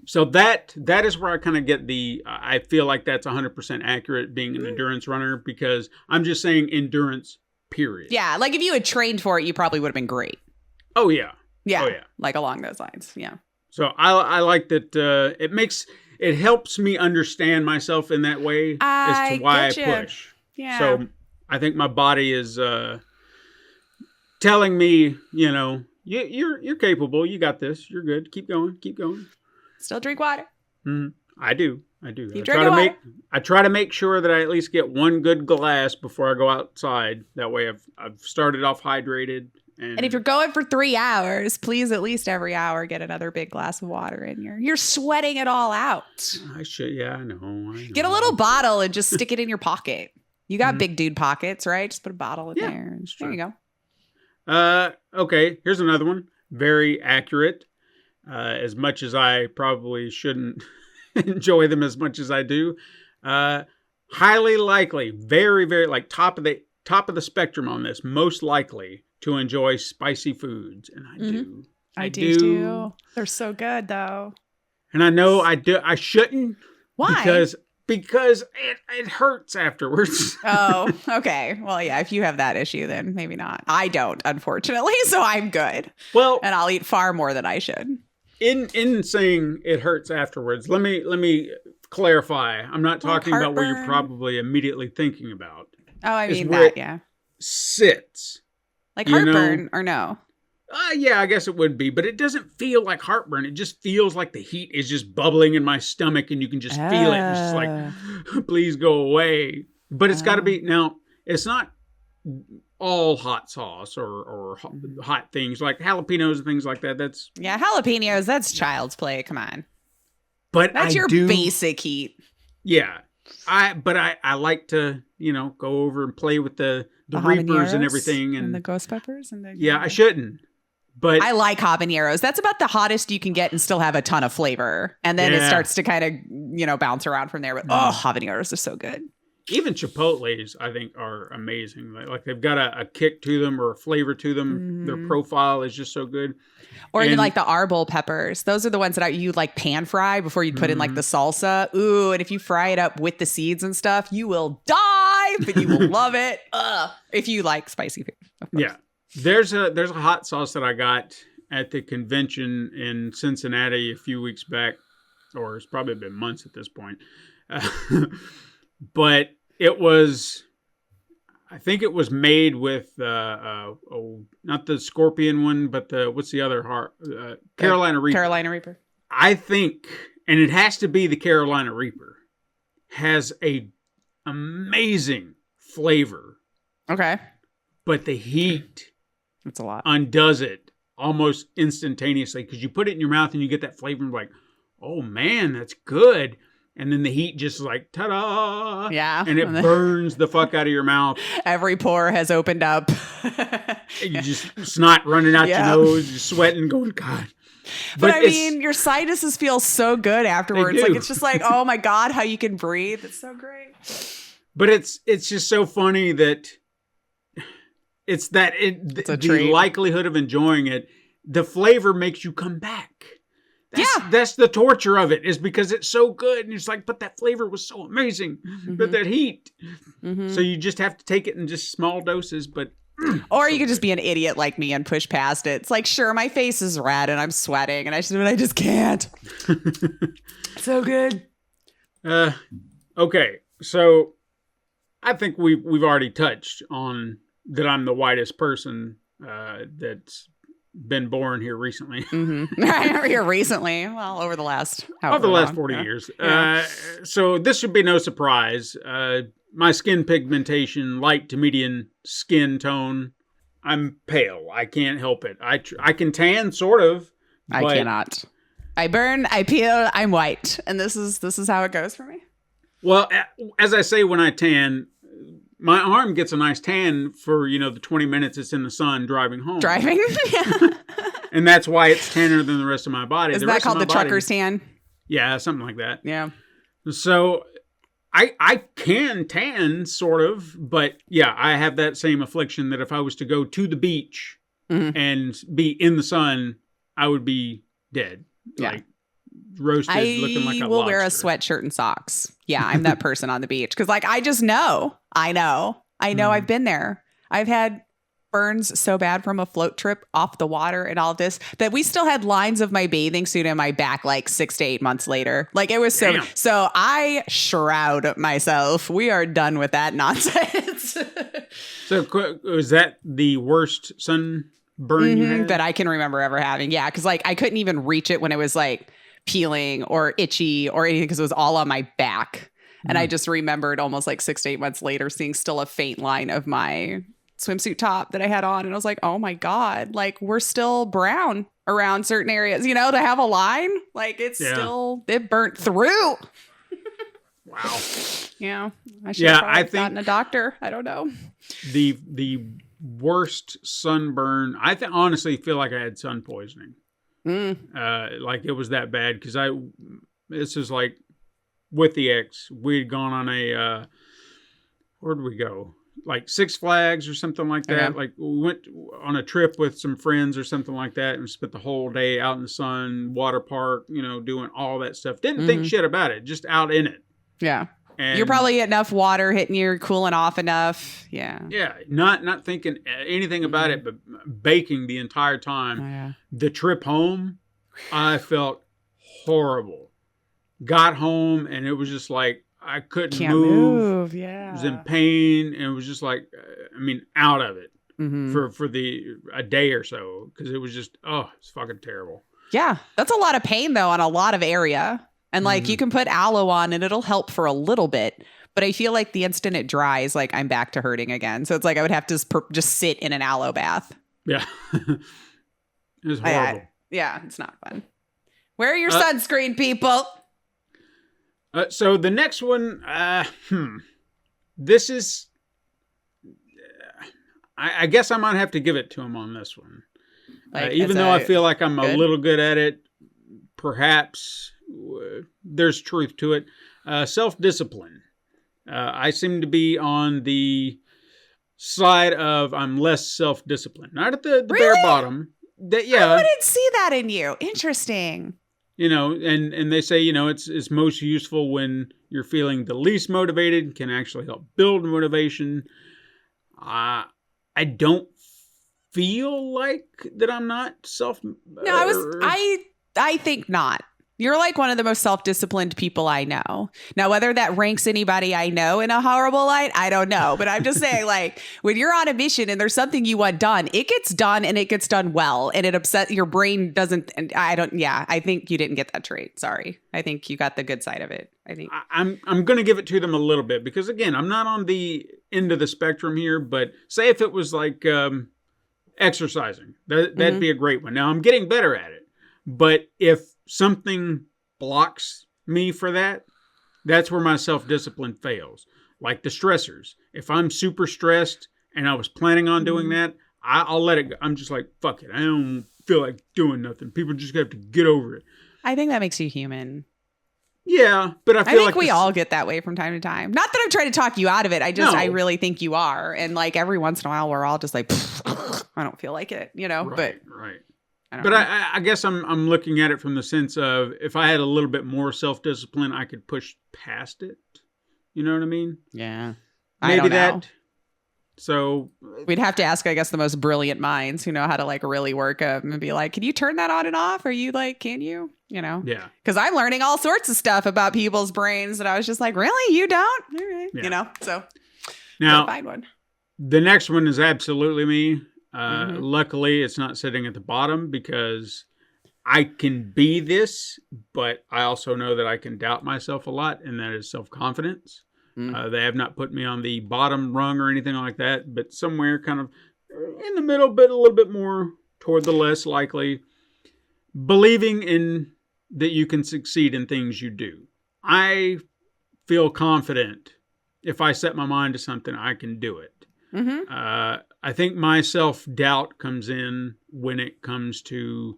So that is where I kind of get I feel like that's 100% accurate being an endurance runner because I'm just saying endurance, period. Yeah. Like if you had trained for it, you probably would have been great. Oh, yeah. Yeah. Oh, yeah. Like along those lines. Yeah. So I like that it helps me understand myself in that way as to why I getcha. push. Yeah. So I think my body is telling me, you're capable. You got this. You're good. Keep going. Keep going. Still drink water. I do. Keep drinking water. I try to make sure that I at least get one good glass before I go outside. That way I've started off hydrated. And if you're going for 3 hours, please at least every hour get another big glass of water in here. You're sweating it all out. I should, yeah, I know. Get a little bottle and just stick it in your pocket. You got big dude pockets, right? Just put a bottle in there. And there you go. Okay, here's another one. Very accurate. As much as I probably shouldn't enjoy them as much as I do. Highly likely, very, very like top of the spectrum on this. Most likely to enjoy spicy foods, and I do. I do too. They're so good, though. And I know I do. I shouldn't. Why? Because it hurts afterwards. Oh, okay. Well, yeah. If you have that issue, then maybe not. I don't, unfortunately. So I'm good. Well, and I'll eat far more than I should. In saying it hurts afterwards, let me clarify. I'm not talking about what you're probably immediately thinking about. Oh, I mean that. Yeah. Sits. Like heartburn or no? Yeah, I guess it would be, but it doesn't feel like heartburn. It just feels like the heat is just bubbling in my stomach and you can just feel it. It's just like, please go away. But it's got to be, now, it's not all hot sauce or hot things like jalapenos and things like that. That's jalapenos, that's child's play. Come on. But that's your basic heat. Yeah. I like to, go over and play with the reapers and everything and the ghost peppers and I shouldn't. But I like habaneros. That's about the hottest you can get and still have a ton of flavor. And then it starts to kind of, bounce around from there. But habaneros are so good. Even Chipotles, I think, are amazing. Like they've got a kick to them or a flavor to them. Mm-hmm. Their profile is just so good. Or even like the arbol peppers. Those are the ones that you like pan fry before you put in like the salsa. Ooh, and if you fry it up with the seeds and stuff, you will die, but you will love it. If you like spicy food, of course. Yeah. There's a hot sauce that I got at the convention in Cincinnati a few weeks back, or it's probably been months at this point. But I think it was made with not the scorpion one, but what's the other Carolina Reaper. Carolina Reaper. I think, and it has to be the Carolina Reaper, has a amazing flavor. Okay. But the heat it's a lot. Undoes it almost instantaneously because you put it in your mouth and you get that flavor and like, oh man, that's good. And then the heat just like, ta-da! Yeah. And it burns the fuck out of your mouth. Every pore has opened up. You just snot running out your nose, you're sweating, going, God. But I mean, your sinuses feel so good afterwards. Like, it's just like, oh my God, how you can breathe. It's so great. But it's just so funny that it's the likelihood of enjoying it, the flavor makes you come back. That's the torture of it, is because it's so good. And it's like, but that flavor was so amazing. Mm-hmm. But that heat. Mm-hmm. So you just have to take it in just small doses. But or you could just be an idiot like me and push past it. It's like, sure, my face is red and I'm sweating and I just can't. So good. Okay. So I think we've already touched on that I'm the whitest person that's been born here recently. Mm-hmm. Here recently. Well, over the last 40 years. Yeah. So this should be no surprise. My skin pigmentation, light to medium skin tone. I'm pale. I can't help it. I can tan, sort of. I cannot. I burn, I peel, I'm white. And this is how it goes for me. Well, as I say, when I tan, my arm gets a nice tan for, the 20 minutes it's in the sun driving home. Driving? Yeah. And that's why it's tanner than the rest of my body. Isn't that called the trucker's tan? Yeah, something like that. Yeah. So I can tan, sort of, but yeah, I have that same affliction that if I was to go to the beach and be in the sun, I would be dead. Yeah. Like roasted, looking like a lobster. I will wear a sweatshirt and socks. Yeah, I'm that person on the beach. Because I just know. I know. I've been there. I've had burns so bad from a float trip off the water and all this that we still had lines of my bathing suit in my back like 6 to 8 months later. Like it was Damn. so I shroud myself. We are done with that nonsense. So was that the worst sunburn you had? That I can remember ever having. Yeah, because like I couldn't even reach it when it was like peeling or itchy or anything because it was all on my back. And I just remembered almost like 6 to 8 months later seeing still a faint line of my swimsuit top that I had on. And I was like, oh my God, like we're still brown around certain areas, you know, to have a line. Like it's still, it burnt through. Wow. Yeah. I should have probably gotten a doctor. I don't know. The worst sunburn, honestly feel like I had sun poisoning. Like it was that bad because this is like with the ex, we'd gone on a, where'd we go? Like Six Flags or something like that. Okay. Like we went on a trip with some friends or something like that and spent the whole day out in the sun, water park, you know, doing all that stuff. Didn't think shit about it, just out in it. Yeah. And you're probably getting enough water hitting you, cooling off enough. Yeah. Yeah. Not thinking anything about it, but baking the entire time. Oh, yeah. The trip home, I felt horrible. Got home and it was just like, I couldn't Can't move. Yeah. I was in pain and it was just like, out of it Mm-hmm. for a day or so because it was just, it's fucking terrible. Yeah. That's a lot of pain though on a lot of area. And like you can put aloe on and it'll help for a little bit. But I feel like the instant it dries, like I'm back to hurting again. So it's like I would have to just sit in an aloe bath. Yeah. It was horrible. Yeah, it's not fun. Wear your sunscreen, people. So the next one, this is, I guess I might have to give it to him on this one. Like, even though I feel like I'm a little good at it, perhaps there's truth to it. Self-discipline. I seem to be on the side of I'm less self-disciplined. Not at the bare bottom. I wouldn't see that in you. Interesting. You know, and they say, you know, it's most useful when you're feeling the least motivated, can actually help build motivation. I don't feel like that I'm not No, I think not. You're like one of the most self-disciplined people I know. Now, whether that ranks anybody I know in a horrible light, I don't know. But I'm just saying, like, when you're on a mission and there's something you want done, it gets done and it gets done well. And it upsets your brain doesn't. And I think you didn't get that trait. Sorry. I think you got the good side of it. I think I'm going to give it to them a little bit because, again, I'm not on the end of the spectrum here. But say if it was like exercising, that'd be a great one. Now, I'm getting better at it. But if something blocks me for that, that's where my self-discipline fails. Like the stressors. If I'm super stressed and I was planning on doing that, I'll let it go. I'm just like, fuck it. I don't feel like doing nothing. People just have to get over it. I think that makes you human. Yeah, but I feel like we all get that way from time to time. Not that I'm trying to talk you out of it. I really think you are. And like every once in a while, we're all just like, I don't feel like it, you know. Right. But I guess I'm looking at it from the sense of if I had a little bit more self-discipline, I could push past it. You know what I mean? Yeah. Maybe I don't know. that. So we'd have to ask, I guess, the most brilliant minds who know how to like really work them and be like, can you turn that on and off? Are you like, can you? You know? Yeah. Because I'm learning all sorts of stuff about people's brains. And I was just like, really? You don't? All right. Yeah. You know? So now find one. The next one is absolutely me. Luckily, it's not sitting at the bottom because I can be this, but I also know that I can doubt myself a lot, and that is self-confidence. They have not put me on the bottom rung or anything like that, but somewhere kind of in the middle, but a little bit more toward the less likely. Believing in that you can succeed in things you do. I feel confident if I set my mind to something, I can do it. I think my self-doubt comes in when it comes to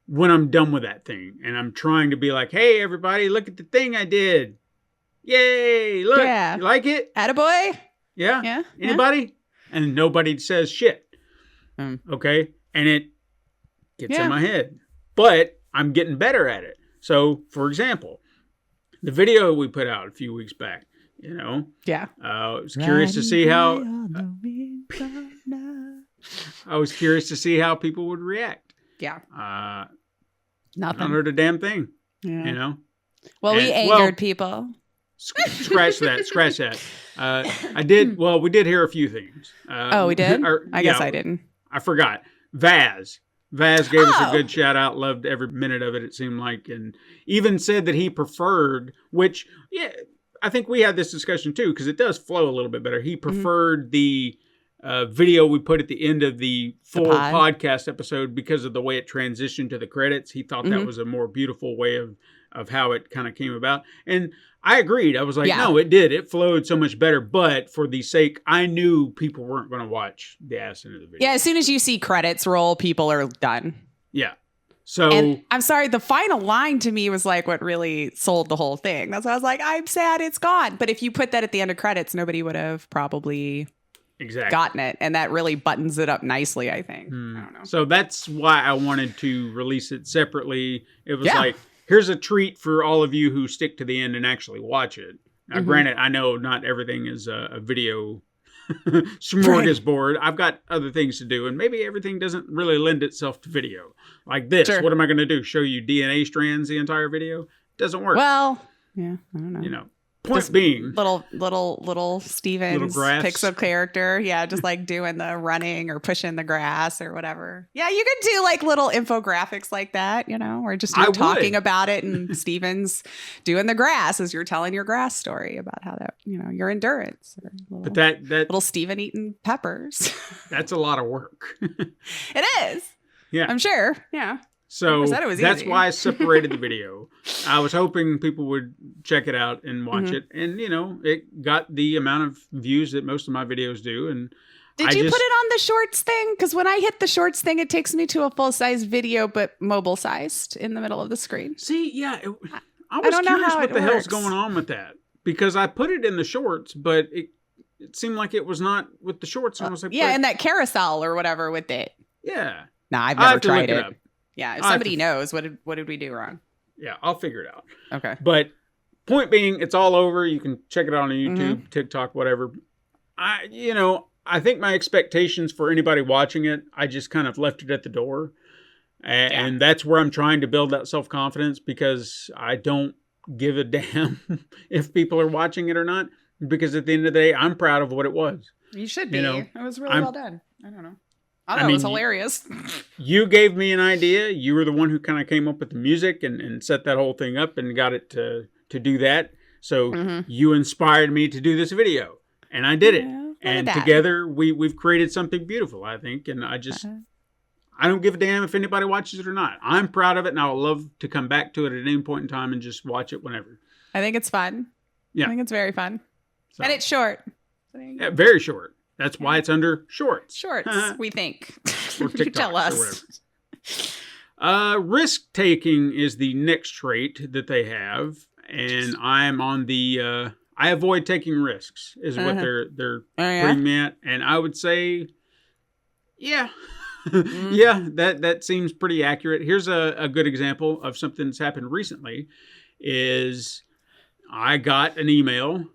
when I'm done with that thing and I'm trying to be like, hey, everybody, look at the thing I did. Yay, look. Yeah. You like it? Attaboy? Yeah. Yeah. Anybody? And nobody says shit. Okay. And it gets in my head. But I'm getting better at it. So, for example, the video we put out a few weeks back, you know? Yeah. I was curious to see how I was curious to see how people would react. Yeah. I Nothing. heard a damn thing, Yeah. you know? Well, we And- angered people. Scratch that. I did. Well, we did hear a few things. Oh, we did? I guess I didn't. I forgot. Vaz gave us a Oh. good shout out. Loved every minute of it. It seemed like, and even said that he preferred. Which, yeah, I think we had this discussion too because it does flow a little bit better. He preferred the video we put at the end of the full pod. podcast episode because of the way it transitioned to the credits. He thought that was a more beautiful way of how it kind of came about. And I agreed. I was like, Yeah. no, it did. It flowed so much better. But for the sake, I knew people weren't going to watch the ass end of the video. Yeah, as soon as you see credits roll, people are done. Yeah. So And I'm sorry, the final line to me was like what really sold the whole thing. That's why I was like, I'm sad it's gone. But if you put that at the end of credits, nobody would have probably exactly. gotten it. And that really buttons it up nicely, I think. I don't know. So that's why I wanted to release it separately. It was Yeah. like, here's a treat for all of you who stick to the end and actually watch it. Now, granted, I know not everything is a video smorgasbord. I've got other things to do, and maybe everything doesn't really lend itself to video. Like this, Sure. what am I going to do? Show you DNA strands the entire video? Doesn't work. Well, yeah, I don't know. You know, point being, Little Stevens grass. picks a character. Yeah, just like doing the running or pushing the grass or whatever. Yeah, you could do like little infographics like that, you know, or just I you would. talking about it and Stevens doing the grass as you're telling your grass story about how that, you know, your endurance. Or but that little Steven eating peppers. that's a lot of work. It is. Yeah. I'm sure. Yeah. So Never said it was that's easy. why I separated the video. I was hoping people would check it out and watch Mm-hmm. it. And, you know, it got the amount of views that most of my videos do. And Did you put it on the shorts thing? Because when I hit the shorts thing, it takes me to a full size video, but mobile sized in the middle of the screen. See, yeah, I was don't know curious how what it the hell's works. going on with that. Because I put it in the shorts, but it seemed like it was not with the shorts. And I was like, Yeah, but- and that carousel or whatever with it. yeah. Nah, I've I'll never have to look tried it it. up. Yeah, if I'll have somebody to- knows, what did we do wrong? Yeah, I'll figure it out. Okay. But point being, it's all over. You can check it out on Mm-hmm. YouTube, TikTok, whatever. I think my expectations for anybody watching it, I just kind of left it at the door. And that's where I'm trying to build that self-confidence because I don't give a damn if people are watching it or not. Because at the end of the day, I'm proud of what it was. You should be. be. You know, it was really I'm- well done. I don't know. I thought it was hilarious. You gave me an idea. You were the one who kind of came up with the music and set that whole thing up and got it to do that. So you inspired me to do this video, and I did it. Yeah, look And at that. together we've created something beautiful, I think. And I just I don't give a damn if anybody watches it or not. I'm proud of it, and I would love to come back to it at any point in time and just watch it whenever. I think it's fun. Yeah. I think it's very fun. So, And it's short. So there you go. yeah, very short. That's why it's under shorts. Shorts, we think. Or You TikToks tell or us. whatever. Risk taking is the next trait that they have, and I'm on the I avoid taking risks is what they're Oh, yeah? putting me at, and I would say, yeah, yeah, that seems pretty accurate. Here's a good example of something that's happened recently. Is I got an email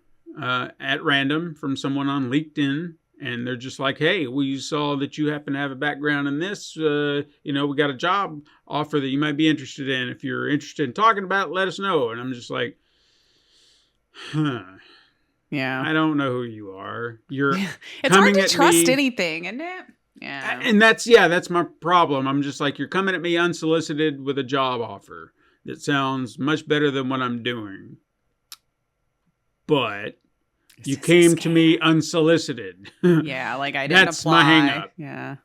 at random from someone on LinkedIn. And they're just like, hey, we saw that you happen to have a background in this. We got a job offer that you might be interested in. If you're interested in talking about it, let us know. And I'm just like, Yeah. I don't know who you are. You're It's coming hard to at trust me- anything, isn't it? Yeah. And that's my problem. I'm just like, you're coming at me unsolicited with a job offer that sounds much better than what I'm doing. But you came to me unsolicited. Yeah, like I didn't That's apply. my hang-up. Yeah.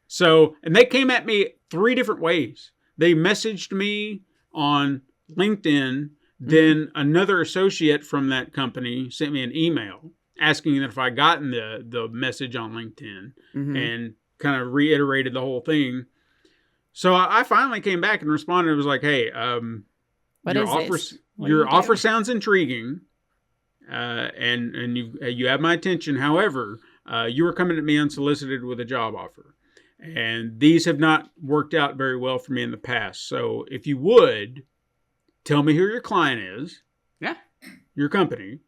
So, and they came at me 3 different ways. They messaged me on LinkedIn. Then another associate from that company sent me an email asking if I gotten the message on LinkedIn and kind of reiterated the whole thing. So I finally came back and responded. It was like, hey, What your is offer, this? What do your you do? offer sounds intriguing. And you have my attention. However, you were coming at me unsolicited with a job offer, and these have not worked out very well for me in the past. So if you would tell me who your client is, Yeah. your company,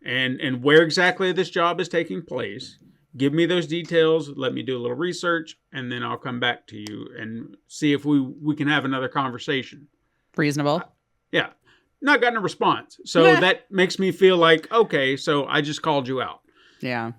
and where exactly this job is taking place, give me those details, let me do a little research, and then I'll come back to you and see if we can have another conversation. Reasonable. Yeah. Not gotten a response. So that makes me feel like, okay, so I just called you out. Yeah.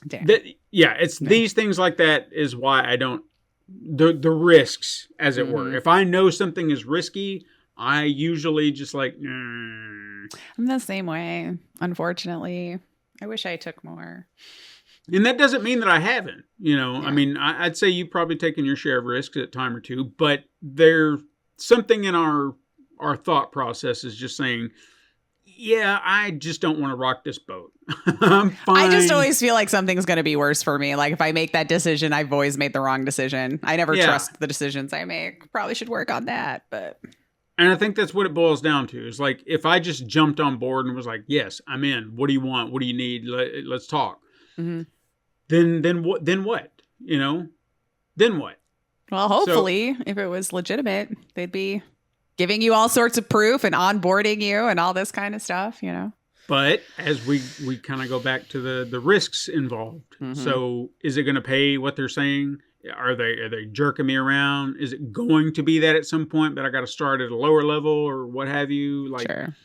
Damn. It's these things like that is why I don't, the risks, as it were. If I know something is risky, I usually just like, I'm the same way, unfortunately. I wish I took more. And that doesn't mean that I haven't, I mean, I'd say you've probably taken your share of risks at a time or two, but there's something in our thought process is just saying, yeah, I just don't want to rock this boat. I'm fine. I just always feel like something's going to be worse for me. Like if I make that decision, I've always made the wrong decision. I never trust the decisions I make. Probably should work on that, but. And I think that's what it boils down to. Is like, if I just jumped on board and was like, yes, I'm in. What do you want? What do you need? Let's talk. Mm-hmm. Then what? Then what? Then what? Well, hopefully, if it was legitimate, they'd be giving you all sorts of proof and onboarding you and all this kind of stuff, But as we kind of go back to the risks involved. So is it going to pay what they're saying? Are they jerking me around? Is it going to be that at some point that I got to start at a lower level or what have you? Like, sure.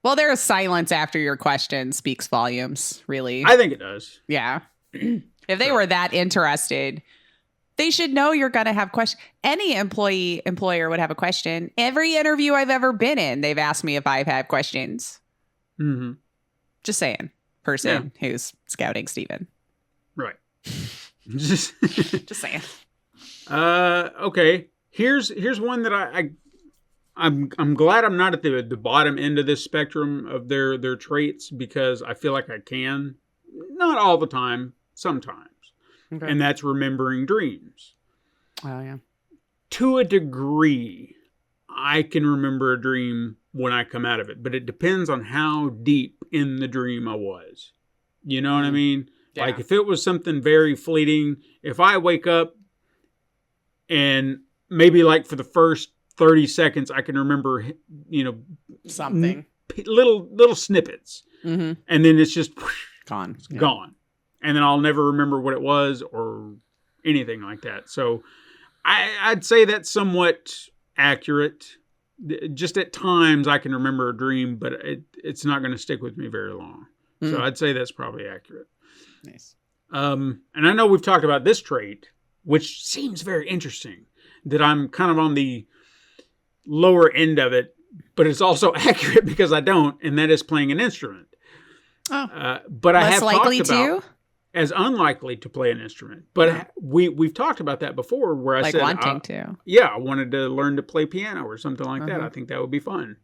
Well, their silence after your question speaks volumes, really. I think it does. Yeah. If they were that interested, they should know you're going to have questions. Any employer would have a question. Every interview I've ever been in, they've asked me if I've had questions. Mm-hmm. Just saying. Person who's scouting Steven. Right. Just saying. Okay. Here's one that I'm glad I'm not at the bottom end of this spectrum of their traits, because I feel like I can. Not all the time, sometimes. Okay. And that's remembering dreams. Oh, yeah. To a degree, I can remember a dream when I come out of it, but it depends on how deep in the dream I was. You know what I mean? Yeah. Like if it was something very fleeting, if I wake up and maybe like for the first 30 seconds, I can remember, something, little snippets, and then it's just gone. Gone. And then I'll never remember what it was or anything like that. So I'd say that's somewhat accurate. Just at times I can remember a dream, but it's not going to stick with me very long. So I'd say that's probably accurate. Nice. And I know we've talked about this trait, which seems very interesting, that I'm kind of on the lower end of it, but it's also accurate because I don't, and that is playing an instrument. Oh. But I less have likely talked about to? As unlikely to play an instrument. But we've talked about that before, where I like said wanting to. Yeah, I wanted to learn to play piano or something like that. I think that would be fun.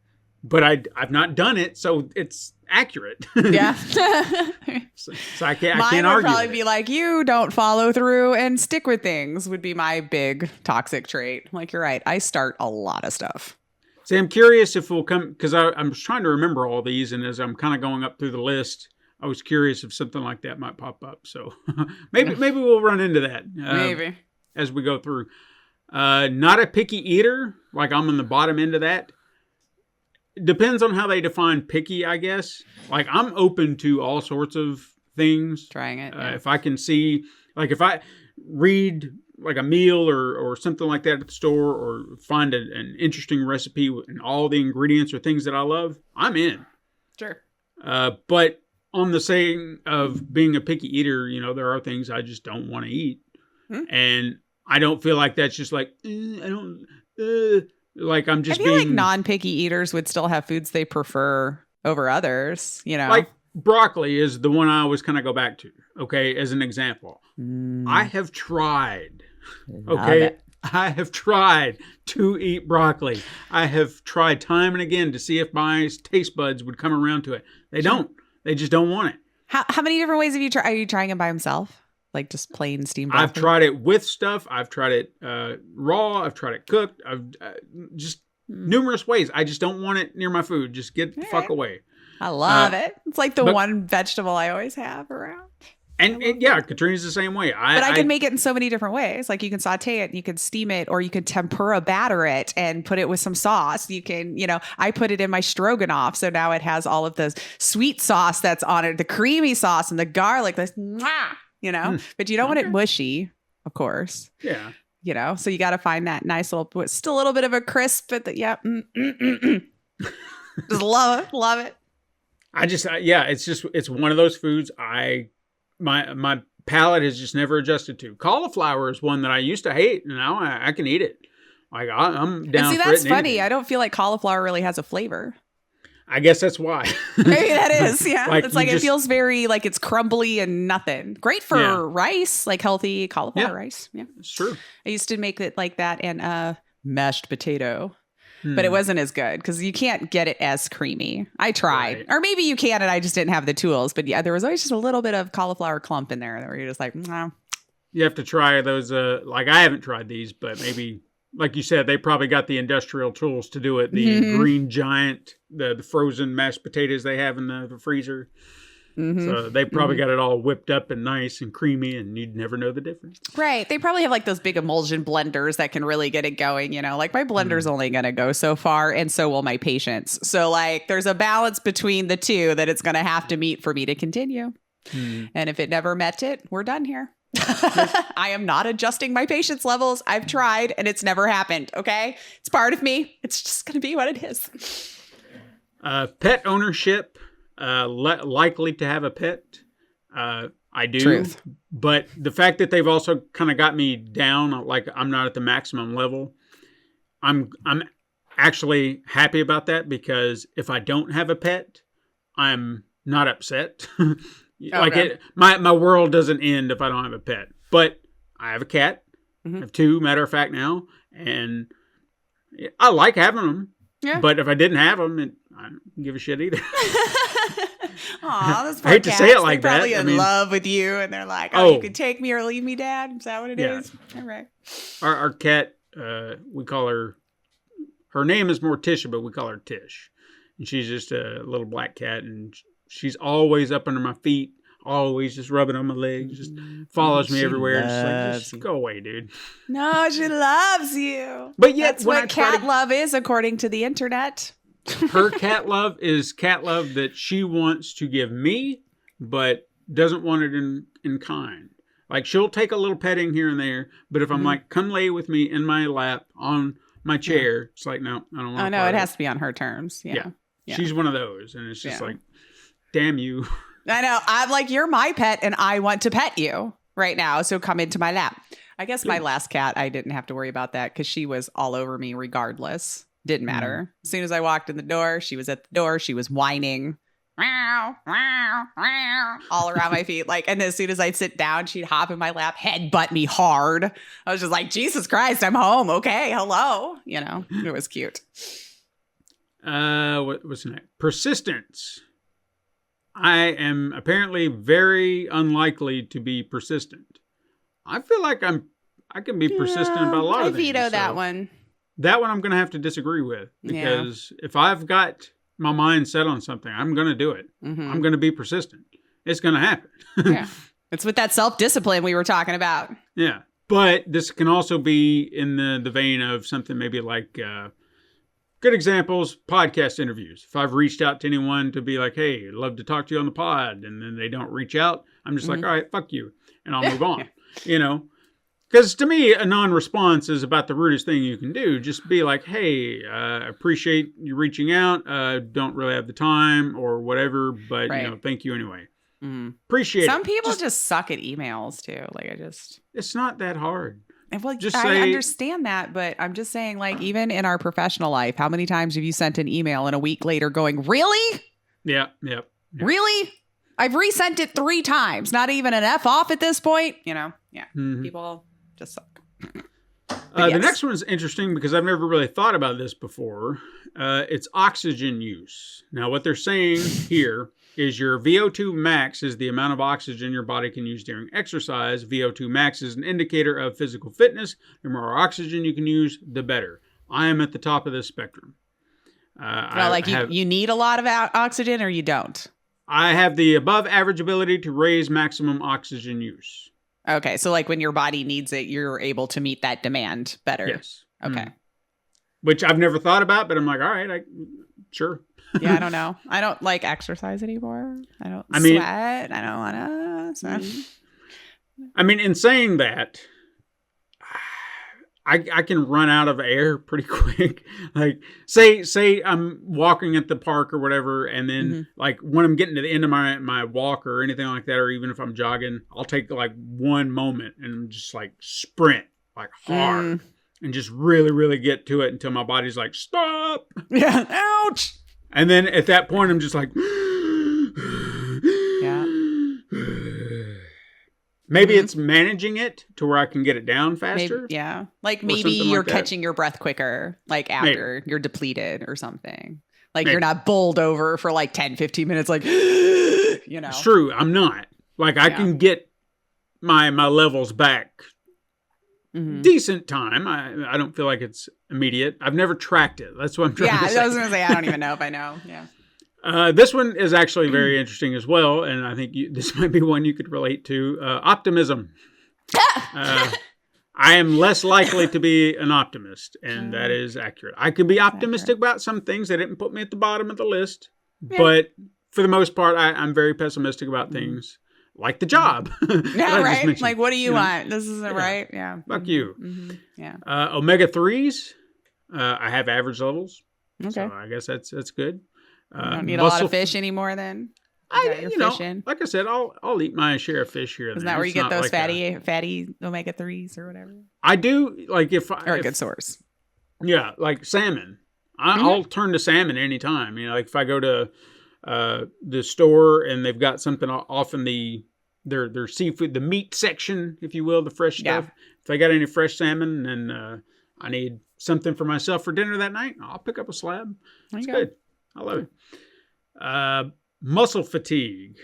But I've not done it, so it's accurate. Yeah. so I can't Mine would argue. probably be like, you don't follow through and stick with things would be my big toxic trait. Like, you're right. I start a lot of stuff. See, I'm curious if we'll come, because I'm trying to remember all these, and as I'm kind of going up through the list, I was curious if something like that might pop up. So maybe we'll run into that. Maybe. As we go through. Not a picky eater, like I'm on the bottom end of that. Depends on how they define picky, I guess. Like I'm open to all sorts of things. Trying it. Yeah. If I can see, like if I read like a meal or something like that at the store, or find an interesting recipe and all the ingredients are things that I love, I'm in. Sure. But on the saying of being a picky eater, there are things I just don't want to eat. And I don't feel like that's just like, I don't, like I'm just I feel being... like non-picky eaters would still have foods they prefer over others, Like broccoli is the one I always kind of go back to, okay, as an example. I have tried, I have tried to eat broccoli. I have tried time and again to see if my taste buds would come around to it. They don't. They just don't want it. How many different ways have you tried? Are you trying it by himself? Like just plain steamed broccoli? I've tried it with stuff. I've tried it raw. I've tried it cooked. I've just numerous ways. I just don't want it near my food. Just get the fuck away. I love it. It's like the one vegetable I always have around. And yeah, Katrina's the same way. But I can make it in so many different ways. Like you can saute it, you can steam it, or you can tempura batter it and put it with some sauce. You can, I put it in my stroganoff. So now it has all of the sweet sauce that's on it, the creamy sauce and the garlic. you know, but you don't want it mushy, of course, Yeah. you know, so you got to find that nice little, still a little bit of a crisp, but yeah. Just love it. Love it. It's one of those foods my palate has just never adjusted to. Cauliflower is one that I used to hate, and now I can eat it. Like I'm down. And see, for that's it funny. anything. I don't feel like cauliflower really has a flavor. I guess that's why. Maybe that is, yeah. Like, It's like you it just- feels very like it's crumbly and nothing. Great for Yeah. rice, like healthy cauliflower Yeah. rice. Yeah, It's true. I used to make it like that and mashed potato, but it wasn't as good because you can't get it as creamy. I tried, Right. or maybe you can, and I just didn't have the tools. But yeah, there was always just a little bit of cauliflower clump in there where you're just like, nah. You have to try those. Like I haven't tried these, but maybe, like you said, they probably got the industrial tools to do it. The Green Giant, the frozen mashed potatoes they have in the freezer. So they probably got it all whipped up and nice and creamy, and you'd never know the difference. Right. They probably have like those big emulsion blenders that can really get it going, you know. Like my blender's only going to go so far and so will my patience. So like there's a balance between the two that it's going to have to meet for me to continue. And if it never met it, we're done here. I am not adjusting my patience levels. I've tried and it's never happened, okay? It's part of me. It's just going to be what it is. Pet ownership, likely to have a pet. I do. Truth. But the fact that they've also kind of got me down, like I'm not at the maximum level, I'm actually happy about that, because if I don't have a pet, I'm not upset. Like Okay. my world doesn't end if I don't have a pet. But I have a cat. I have two, matter of fact, now, and I like having them. Yeah. But if I didn't have them, I don't give a shit either. Aw, those I hate to poor say it cats. like They're probably that. I in mean- love with you, and they're like, "Oh, you Oh. could take me or leave me, Dad." Is that what it is? Yeah. All right. Our cat, we call her. Her name is Morticia, but we call her Tish, and she's just a little black cat, and she's always up under my feet, always just rubbing on my legs, just follows me She everywhere. Just like, loves just you. go away, dude. No, she loves you. But yet, That's when what I try cat to- love is, according to the internet. Her cat love is cat love that she wants to give me, but doesn't want it in kind. Like, she'll take a little petting here and there, but if I'm like, come lay with me in my lap on my chair, it's like, no, I don't want to. Oh no, it has to be on her terms. Yeah. Yeah. She's one of those, and it's just Yeah. like, damn you. I know. I'm like, you're my pet, and I want to pet you right now. So come into my lap. I guess my last cat, I didn't have to worry about that because she was all over me regardless. Didn't matter. As soon as I walked in the door, she was at the door. She was whining. Meow, meow, meow, all around my feet. Like, and as soon as I'd sit down, she'd hop in my lap, headbutt me hard. I was just like, Jesus Christ, I'm home. Okay, hello. You know, it was cute. What's next? Persistence. I am apparently very unlikely to be persistent. I feel like I can be persistent about a lot of I things. veto that so one. That one I'm going to have to disagree with, Yeah. because if I've got my mind set on something, I'm going to do it. Mhm. I'm going to be persistent. It's going to happen. Yeah. It's with that self-discipline we were talking about. Yeah. But this can also be in the vein of something maybe like, good examples, podcast interviews. If I've reached out to anyone to be like, hey, I'd love to talk to you on the pod, and then they don't reach out, I'm just like, all right, fuck you. And I'll move on, you know? Because to me, a non-response is about the rudest thing you can do. Just be like, hey, appreciate you reaching out. Don't really have the time or whatever, but, Right. you know, thank you anyway. Mhm. Appreciate it. Some people just suck at emails too. Like It's not that hard. well, Just I say- understand that, but I'm just saying, like, even in our professional life, how many times have you sent an email and a week later going, really? Yeah, yeah. Really? I've resent it 3 times. Not even an F off at this point. You know? Yeah. Mhm. People just suck. The yes. next one's interesting because I've never really thought about this before. It's oxygen use. Now, what they're saying here is your VO2 max is the amount of oxygen your body can use during exercise. VO2 max is an indicator of physical fitness. The more oxygen you can use, the better. I am at the top of this spectrum. Well, like you need a lot of oxygen or you don't. I have the above average ability to raise maximum oxygen use. Okay. So, like, when your body needs it, you're able to meet that demand better. Yes. Okay. Mm. Which I've never thought about, but I'm like, all right, sure. Yeah, I don't know. I don't like exercise anymore. I don't I mean- sweat. I don't want to. I mean, in saying that, I can run out of air pretty quick. Like, say I'm walking at the park or whatever, and then like when I'm getting to the end of my walk or anything like that, or even if I'm jogging, I'll take like one moment and just like sprint like hard and just really, really get to it until my body's like, stop. Yeah. Ouch. And then at that point, I'm just like, Yeah. maybe it's managing it to where I can get it down faster. Maybe, yeah. Like Or maybe something you're like that. catching your breath quicker, like after you're depleted or something. Like Maybe. you're not bowled over for like 10, 15 minutes, like, you know. It's true. I'm not. Like, I can get my levels back decent time. I don't feel like it's immediate. I've never tracked it. That's what I'm trying Yeah, to say. I was going to say, I don't even know if I know. Yeah. This one is actually very interesting as well, and I think this might be one you could relate to. Optimism. I am less likely to be an optimist, and that is accurate. I can be optimistic about some things. They didn't put me at the bottom of the list, but for the most part, I'm very pessimistic about things like the job. that Yeah, I just right? mentioned. Like, what do you know, want? This isn't right. Yeah. Fuck you. Yeah. Omega-3s, I have average levels, Okay. so I guess that's good. You don't need a lot of fish anymore then? You got your fish in? like I said, I'll eat my share of fish here and Isn't there. that where you It's get not those like fatty omega-3s or whatever? I do, like if Or a if- good source. yeah, like salmon. I'll turn to salmon anytime. You know, like if I go to the store and they've got something off in their seafood, the meat section, if you will, the fresh Yeah. stuff. If they got any fresh salmon and I need something for myself for dinner that night, I'll pick up a slab. There It's you go. good. I love it. Muscle fatigue.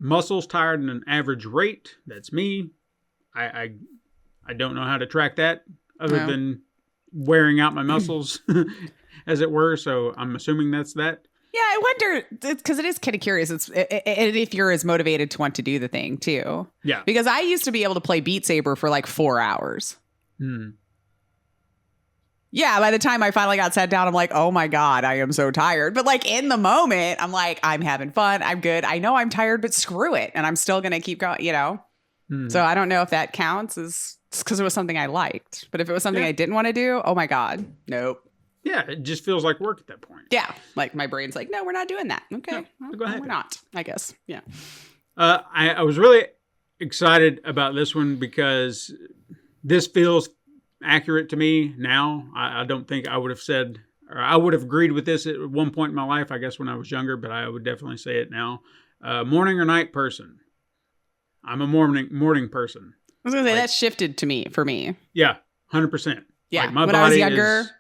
Muscles tired at an average rate. That's me. I don't know how to track that other No. than wearing out my muscles, as it were. So I'm assuming that's that. Yeah, I wonder, because it is kind of curious. If you're as motivated to want to do the thing too. Yeah. Because I used to be able to play Beat Saber for like 4 hours. Yeah, by the time I finally got sat down, I'm like, oh my God, I am so tired. But like in the moment, I'm like, I'm having fun. I'm good. I know I'm tired, but screw it. And I'm still going to keep going, you know? So I don't know if that counts as because it was something I liked. But if it was something I didn't want to do, oh my God, nope. Yeah, it just feels like work at that point. Yeah, like my brain's like, no, we're not doing that. Okay, No, well, go ahead. we're not, I guess. Yeah. I was really excited about this one because this feels accurate to me now. I don't think I would have said, or I would have agreed with this at one point in my life, I guess when I was younger, but I would definitely say it now. Morning or night person. I'm a morning person. I was gonna say that shifted for me. Yeah, 100%. Yeah, Like, my when I was body younger, is-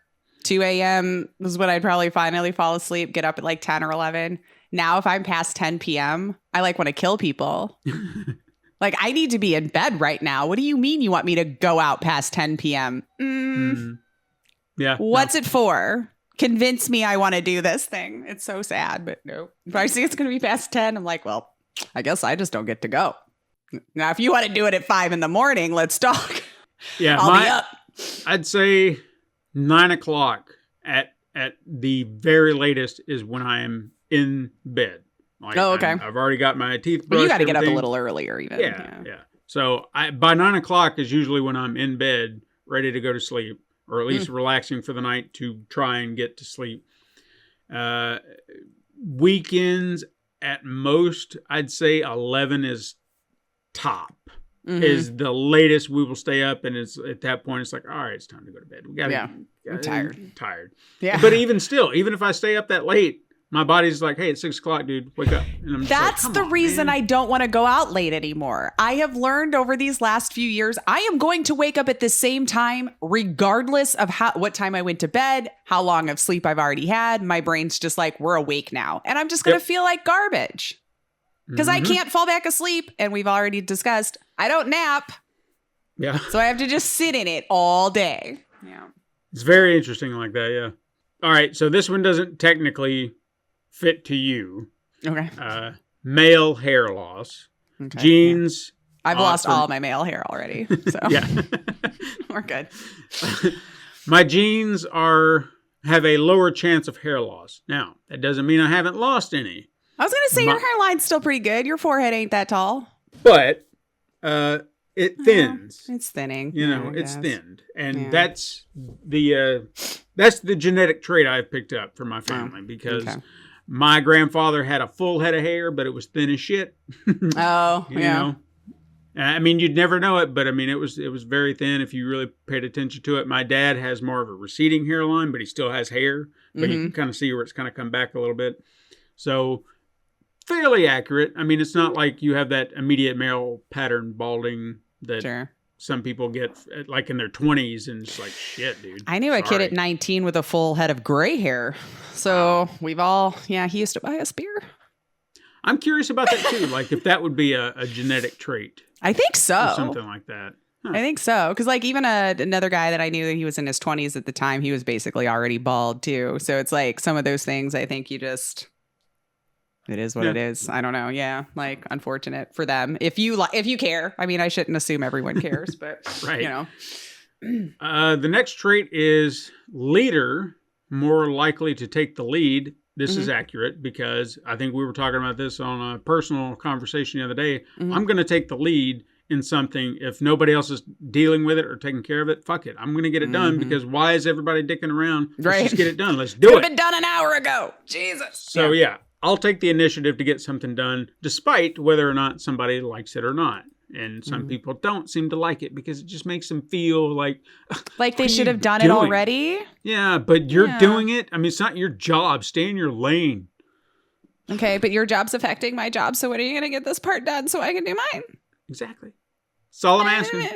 2 a.m. was when I'd probably finally fall asleep, get up at like 10 or 11. Now, if I'm past 10 p.m., I like want to kill people. Like, I need to be in bed right now. What do you mean you want me to go out past 10 p.m.? Yeah. What's it for? Convince me I want to do this thing. It's so sad, but no. If I see it's going to be past 10, I'm like, well, I guess I just don't get to go. Now, if you want to do it at 5 in the morning, let's talk. Yeah, I'll be up. I'd say 9 o'clock at the very latest is when I am in bed. Like, Oh, okay. I've already got my teeth brushed. But you got to get up a everything. little earlier, even. Yeah. So by 9 o'clock is usually when I'm in bed, ready to go to sleep, or at least relaxing for the night to try and get to sleep. Weekends at most, I'd say 11 is top. Is the latest we will stay up, and it's at that point it's like, all right, it's time to go to bed. We gotta, I'm tired. tired. Yeah. But even still, even if I stay up that late, my body's like, hey, it's 6 o'clock, dude, wake up. And I'm just That's like, the "Come on, reason man." I don't want to go out late anymore. I have learned over these last few years, I am going to wake up at the same time, regardless of what time I went to bed, how long of sleep I've already had. My brain's just like, we're awake now. And I'm just going to feel like garbage because I can't fall back asleep. And we've already discussed, I don't nap. Yeah. So I have to just sit in it all day. Yeah. It's very interesting like that, yeah. All right, so this one doesn't technically fit to you. Okay. Male hair loss. Okay. Genes. I've lost for- all my male hair already. So Yeah. we're good. My genes have a lower chance of hair loss. Now, that doesn't mean I haven't lost any. I was going to say your hairline's still pretty good. Your forehead ain't that tall. But it thins. It's thinning. You Yeah, know, I it's guess. thinned, and Yeah. that's the genetic trait I've picked up from my family because okay. my grandfather had a full head of hair, but it was thin as shit. Oh, You yeah. know, I mean, you'd never know it, but I mean, it was very thin if you really paid attention to it. My dad has more of a receding hairline, but he still has hair, but you can kind of see where it's kind of come back a little bit. So fairly accurate. I mean, it's not like you have that immediate male pattern balding that Sure. some people get like in their 20s, and it's like, shit, dude. I knew a kid Sorry. at 19 with a full head of gray hair. So we've all, he used to buy us beer. I'm curious about that too. Like if that would be a genetic trait I think or so. something like that. I think so. Because, like, even another guy that I knew, he was in his 20s at the time, he was basically already bald, too. So it's like some of those things, I think you just, it is what Yeah. it is. I don't know. Yeah. Like, unfortunate for them. If you care. I mean, I shouldn't assume everyone cares, but, Right. you know. The next trait is leader, more likely to take the lead. This is accurate because I think we were talking about this on a personal conversation the other day. I'm going to take the lead in something. If nobody else is dealing with it or taking care of it, fuck it. I'm going to get it done because why is everybody dicking around? Let's Right. just get it done. Let's do Could have it. been done an hour ago. Jesus. So yeah, I'll take the initiative to get something done, despite whether or not somebody likes it or not. And some people don't seem to like it because it just makes them feel like, Like they what are should you have done it doing? already. yeah, but you're Yeah. doing it. I mean, it's not your job. Stay in your lane. Okay. But your job's affecting my job. So when are you going to get this part done so I can do mine? Exactly. That's all I'm asking.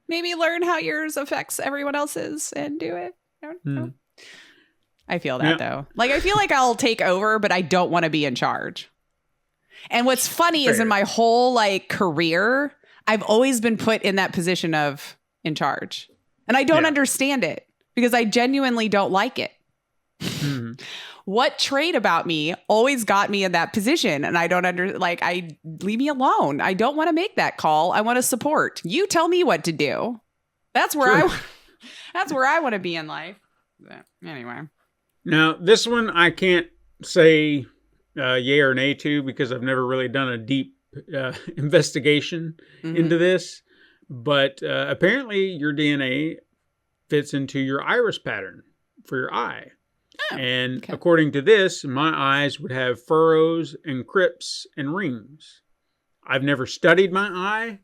Maybe learn how yours affects everyone else's and do it. I don't know. I feel that though. Like I feel like I'll take over, but I don't want to be in charge. And what's funny is Fair. in my whole like career, I've always been put in that position of in charge. And I don't Yeah. understand it because I genuinely don't like it. Mhm. What trait about me always got me in that position? And I don't leave me alone. I don't want to make that call. I want to support. You tell me what to do. That's where Sure. that's where I want to be in life. But anyway. Now, this one I can't say yay or nay to because I've never really done a deep investigation into this. But apparently your DNA fits into your iris pattern for your eye. And according to this, my eyes would have furrows and crypts and rings. I've never studied my eye,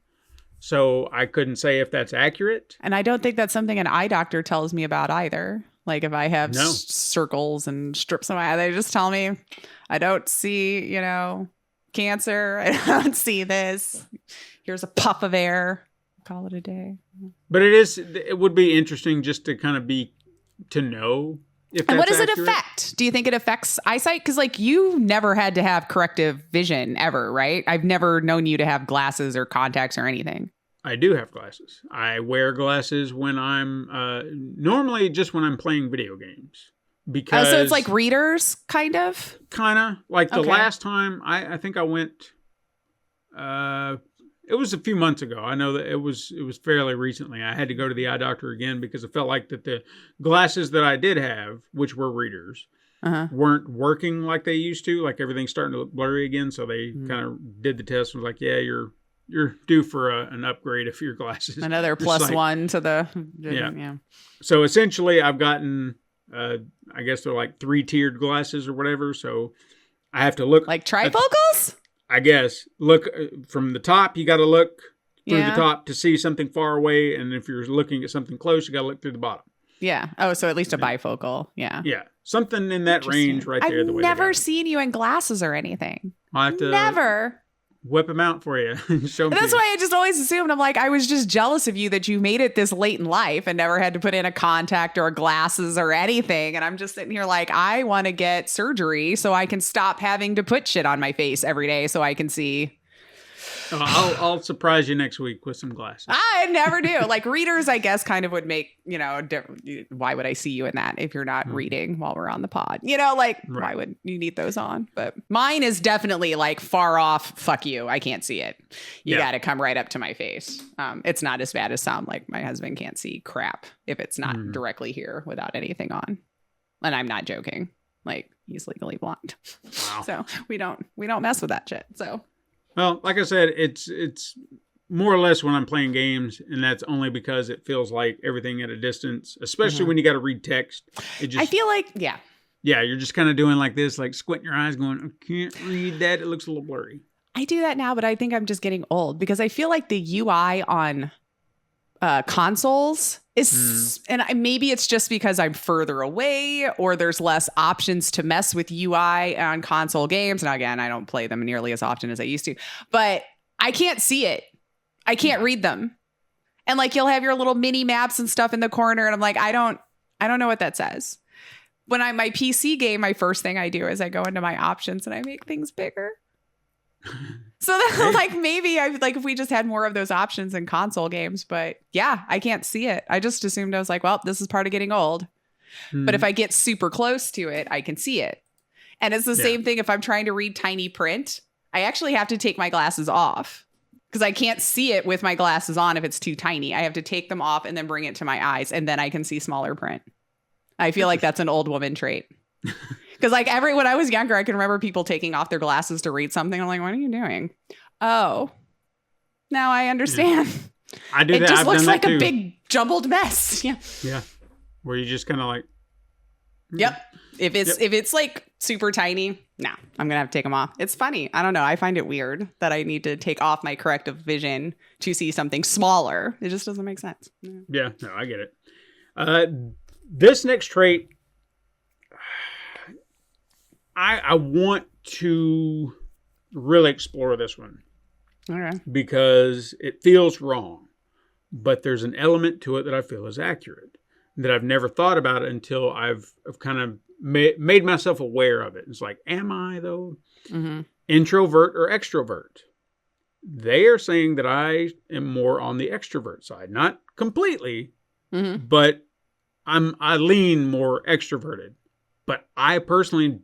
so I couldn't say if that's accurate. And I don't think that's something an eye doctor tells me about either. Like if I have No. circles and strips in my eye, they just tell me I don't see, cancer. I don't see this. Here's a puff of air. Call it a day. But it would be interesting just to kind of to know if that's And what does it accurate. affect? Do you think it affects eyesight? Because like you never had to have corrective vision ever, right? I've never known you to have glasses or contacts or anything. I do have glasses. I wear glasses when I'm normally just when I'm playing video games. Because So it's like readers, kind of? kind of like the Okay. last time I think I went it was a few months ago. I know that it was fairly recently. I had to go to the eye doctor again because it felt like that the glasses that I did have, which were readers, weren't working like they used to. Like everything's starting to look blurry again. So they kind of did the test and was like, yeah, you're due for an upgrade of your glasses. Another It's plus like- one to the... Yeah. So essentially I've gotten, I guess they're like 3-tiered glasses or whatever. So I have to look Like trifocals? I guess look from the top. You got to look through Yeah. the top to see something far away, and if you're looking at something close, you got to look through the bottom. Yeah. Oh, so at least a bifocal. Yeah. Yeah, something in that range right there. I've The way they never got it. seen you in glasses or anything. I'll have to Never. whip them out for you and show them. And that's to you. why I just always assumed, I'm like, I was just jealous of you that you made it this late in life and never had to put in a contact or glasses or anything. And I'm just sitting here like, I want to get surgery so I can stop having to put shit on my face every day so I can see. I'll surprise you next week with some glasses. I never do. Like readers, I guess, kind of would make, why would I see you in that if you're not reading while we're on the pod? Why would you need those on? But mine is definitely like far off. Fuck you. I can't see it. You Yeah. got to come right up to my face. It's not as bad as some. Like my husband can't see crap if it's not directly here without anything on. And I'm not joking. Like he's legally blind. Wow. So we don't mess with that shit. So Well, like I said, it's more or less when I'm playing games, and that's only because it feels like everything at a distance, especially when you got to read text. It just, I feel like, yeah. yeah, you're just kind of doing like this, like squinting your eyes going, I can't read that. It looks a little blurry. I do that now, but I think I'm just getting old because I feel like the UI on consoles is, and maybe it's just because I'm further away or there's less options to mess with UI on console games. And again, I don't play them nearly as often as I used to, but I can't see it. I can't read them. And like you'll have your little mini maps and stuff in the corner and I'm like, I don't know what that says. When I'm my PC game, my first thing I do is I go into my options and I make things bigger. So then, like maybe I like if we just had more of those options in console games, but yeah, I can't see it. I just assumed I was like, well, this is part of getting old. But if I get super close to it, I can see it. And it's the same thing if I'm trying to read tiny print. I actually have to take my glasses off because I can't see it with my glasses on if it's too tiny. I have to take them off and then bring it to my eyes, and then I can see smaller print. I feel like that's an old woman trait. Because like when I was younger, I can remember people taking off their glasses to read something. I'm like, what are you doing? Oh, now I understand. Yeah. I do that. It just I've looks done that like too. a big jumbled mess. Yeah. Yeah. Where you just kind of like. Yep. If it's like super tiny, nah, I'm gonna have to take them off. It's funny. I don't know. I find it weird that I need to take off my corrective vision to see something smaller. It just doesn't make sense. Yeah. No, I get it. This next trait, I want to really explore this one. Okay. Because it feels wrong, but there's an element to it that I feel is accurate, that I've never thought about it until I've kind of made myself aware of it. It's like, am I though? Mm-hmm. Introvert or extrovert? They are saying that I am more on the extrovert side, not completely, but I lean more extroverted. But I personally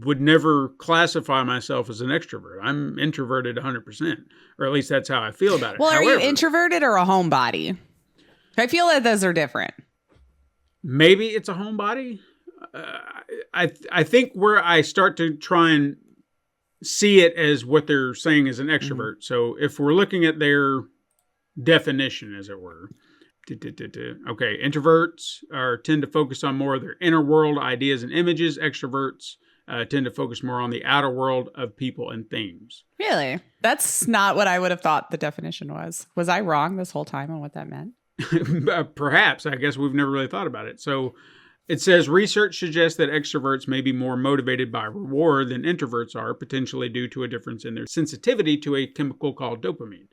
would never classify myself as an extrovert. I'm introverted 100%, or at least that's how I feel about it. Well, However, are you introverted or a homebody? I feel like those are different. maybe it's a homebody. I think where I start to try and see it as what they're saying is an extrovert. So if we're looking at their definition, as it were, okay, introverts tend to focus on more of their inner world ideas and images. Extroverts tend to focus more on the outer world of people and themes. Really? That's not what I would have thought the definition was. Was I wrong this whole time on what that meant? Perhaps. I guess we've never really thought about it. So it says research suggests that extroverts may be more motivated by reward than introverts are, potentially due to a difference in their sensitivity to a chemical called dopamine.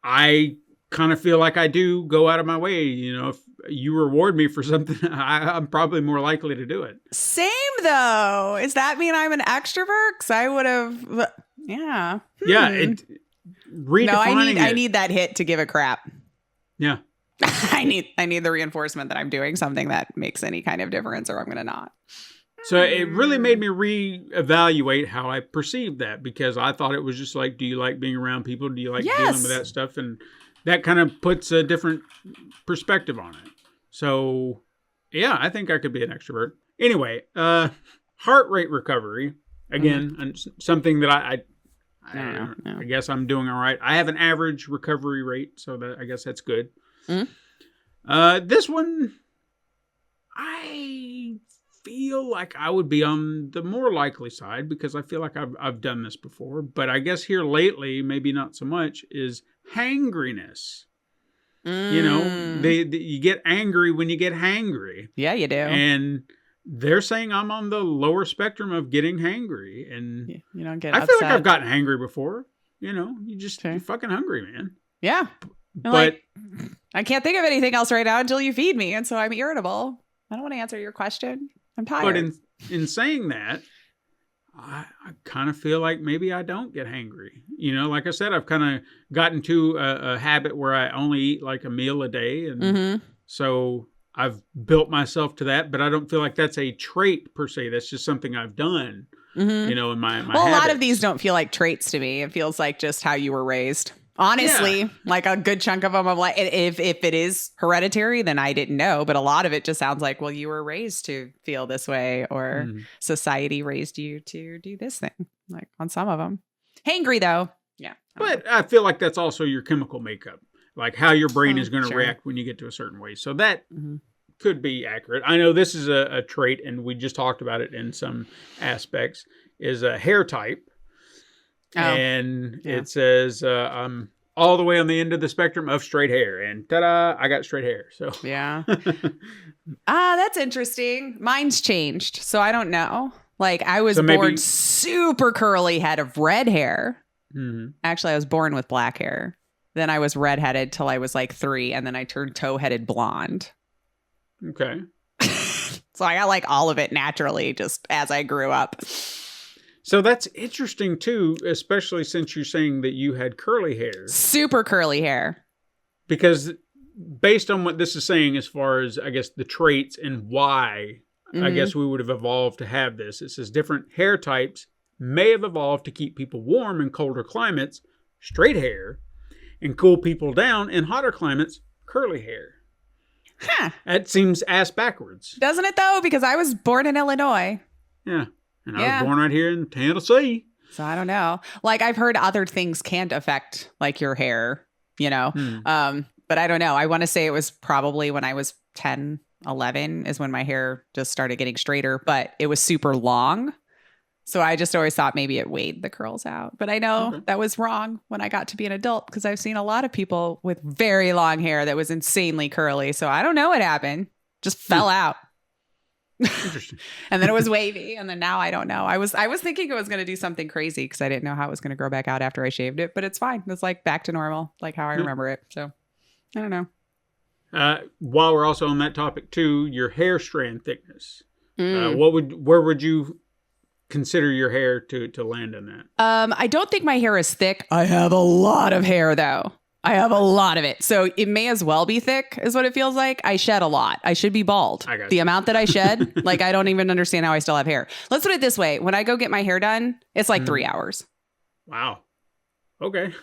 I kind of feel like I do go out of my way. You know, if you reward me for something, I'm probably more likely to do it. Same though. Does that mean I'm an extrovert? Because I would have, yeah. Yeah. Redefining No, I it. need that hit to give a crap. Yeah. I need the reinforcement that I'm doing something that makes any kind of difference, or I'm going to not. So it really made me reevaluate how I perceived that, because I thought it was just like, do you like being around people? Do you like dealing with that stuff? And that kind of puts a different perspective on it. So, yeah, I think I could be an extrovert. Anyway, heart rate recovery, again, something that I guess I'm doing all right. I have an average recovery rate, so I guess that's good. This one, I feel like I would be on the more likely side, because I feel like I've done this before. But I guess here lately, maybe not so much, is hangriness. You know, you get angry when you get hangry. Yeah, you do. And they're saying I'm on the lower spectrum of getting hangry. And You don't get I upset. feel like I've gotten hangry before. You know, you're fucking hungry, man. Yeah. But Like, I can't think of anything else right now until you feed me, and so I'm irritable. I don't want to answer your question. I'm tired. But in saying that, I kind of feel like maybe I don't get hangry. You know, like I said, I've kind of gotten to a habit where I only eat like a meal a day. And so I've built myself to that, but I don't feel like that's a trait per se. That's just something I've done, you know, in my Well, a lot habits. of these don't feel like traits to me. It feels like just how you were raised. Honestly, like a good chunk of them, I'm like, if it is hereditary, then I didn't know. But a lot of it just sounds like, well, you were raised to feel this way, or society raised you to do this thing. Like on some of them, hangry though, yeah, But I feel like that's also your chemical makeup, like how your brain is going to sure. react when you get to a certain way. So that Mm-hmm. could be accurate. I know this is a trait, and we just talked about it in some aspects, is a hair type. Oh, And yeah. it says, I'm all the way on the end of the spectrum of straight hair. And ta-da, I got straight hair. So Yeah. That's interesting. Mine's changed, so I don't know. Like I was So maybe- born super curly head of red hair. Mhm. Actually, I was born with black hair. Then I was redheaded till I was like 3, and then I turned tow-headed blonde. Okay. So I got like all of it naturally just as I grew up. So that's interesting too, especially since you're saying that you had curly hair. Super curly hair. Because based on what this is saying, as far as, I guess, the traits and why, I Mhm. guess we would have evolved to have this. It says different hair types may have evolved to keep people warm in colder climates, straight hair, and cool people down in hotter climates, curly hair. Huh. That seems ass backwards. Doesn't it though? Because I was born in Illinois. Yeah. And I Yeah. was born right here in Tennessee. So I don't know. Like I've heard other things can't affect like your hair, you know. But I don't know. I want to say it was probably when I was 10, 11 is when my hair just started getting straighter, but it was super long. So I just always thought maybe it weighed the curls out. But I know Okay. that was wrong when I got to be an adult because I've seen a lot of people with very long hair that was insanely curly. So I don't know what happened. Just fell out. Interesting. And then it was wavy. And then now I don't know. I was thinking it was going to do something crazy because I didn't know how it was going to grow back out after I shaved it. But it's fine. It's like back to normal, like how I remember it. So I don't know. While we're also on that topic too, your hair strand thickness. Mm. Where would you consider your hair to land in that? I don't think my hair is thick. I have a lot of hair though. I have a lot of it. So it may as well be thick is what it feels like. I shed a lot. I should be bald. I got The you. amount that I shed, like I don't even understand how I still have hair. Let's put it this way. When I go get my hair done, it's like 3 hours. Wow. Okay.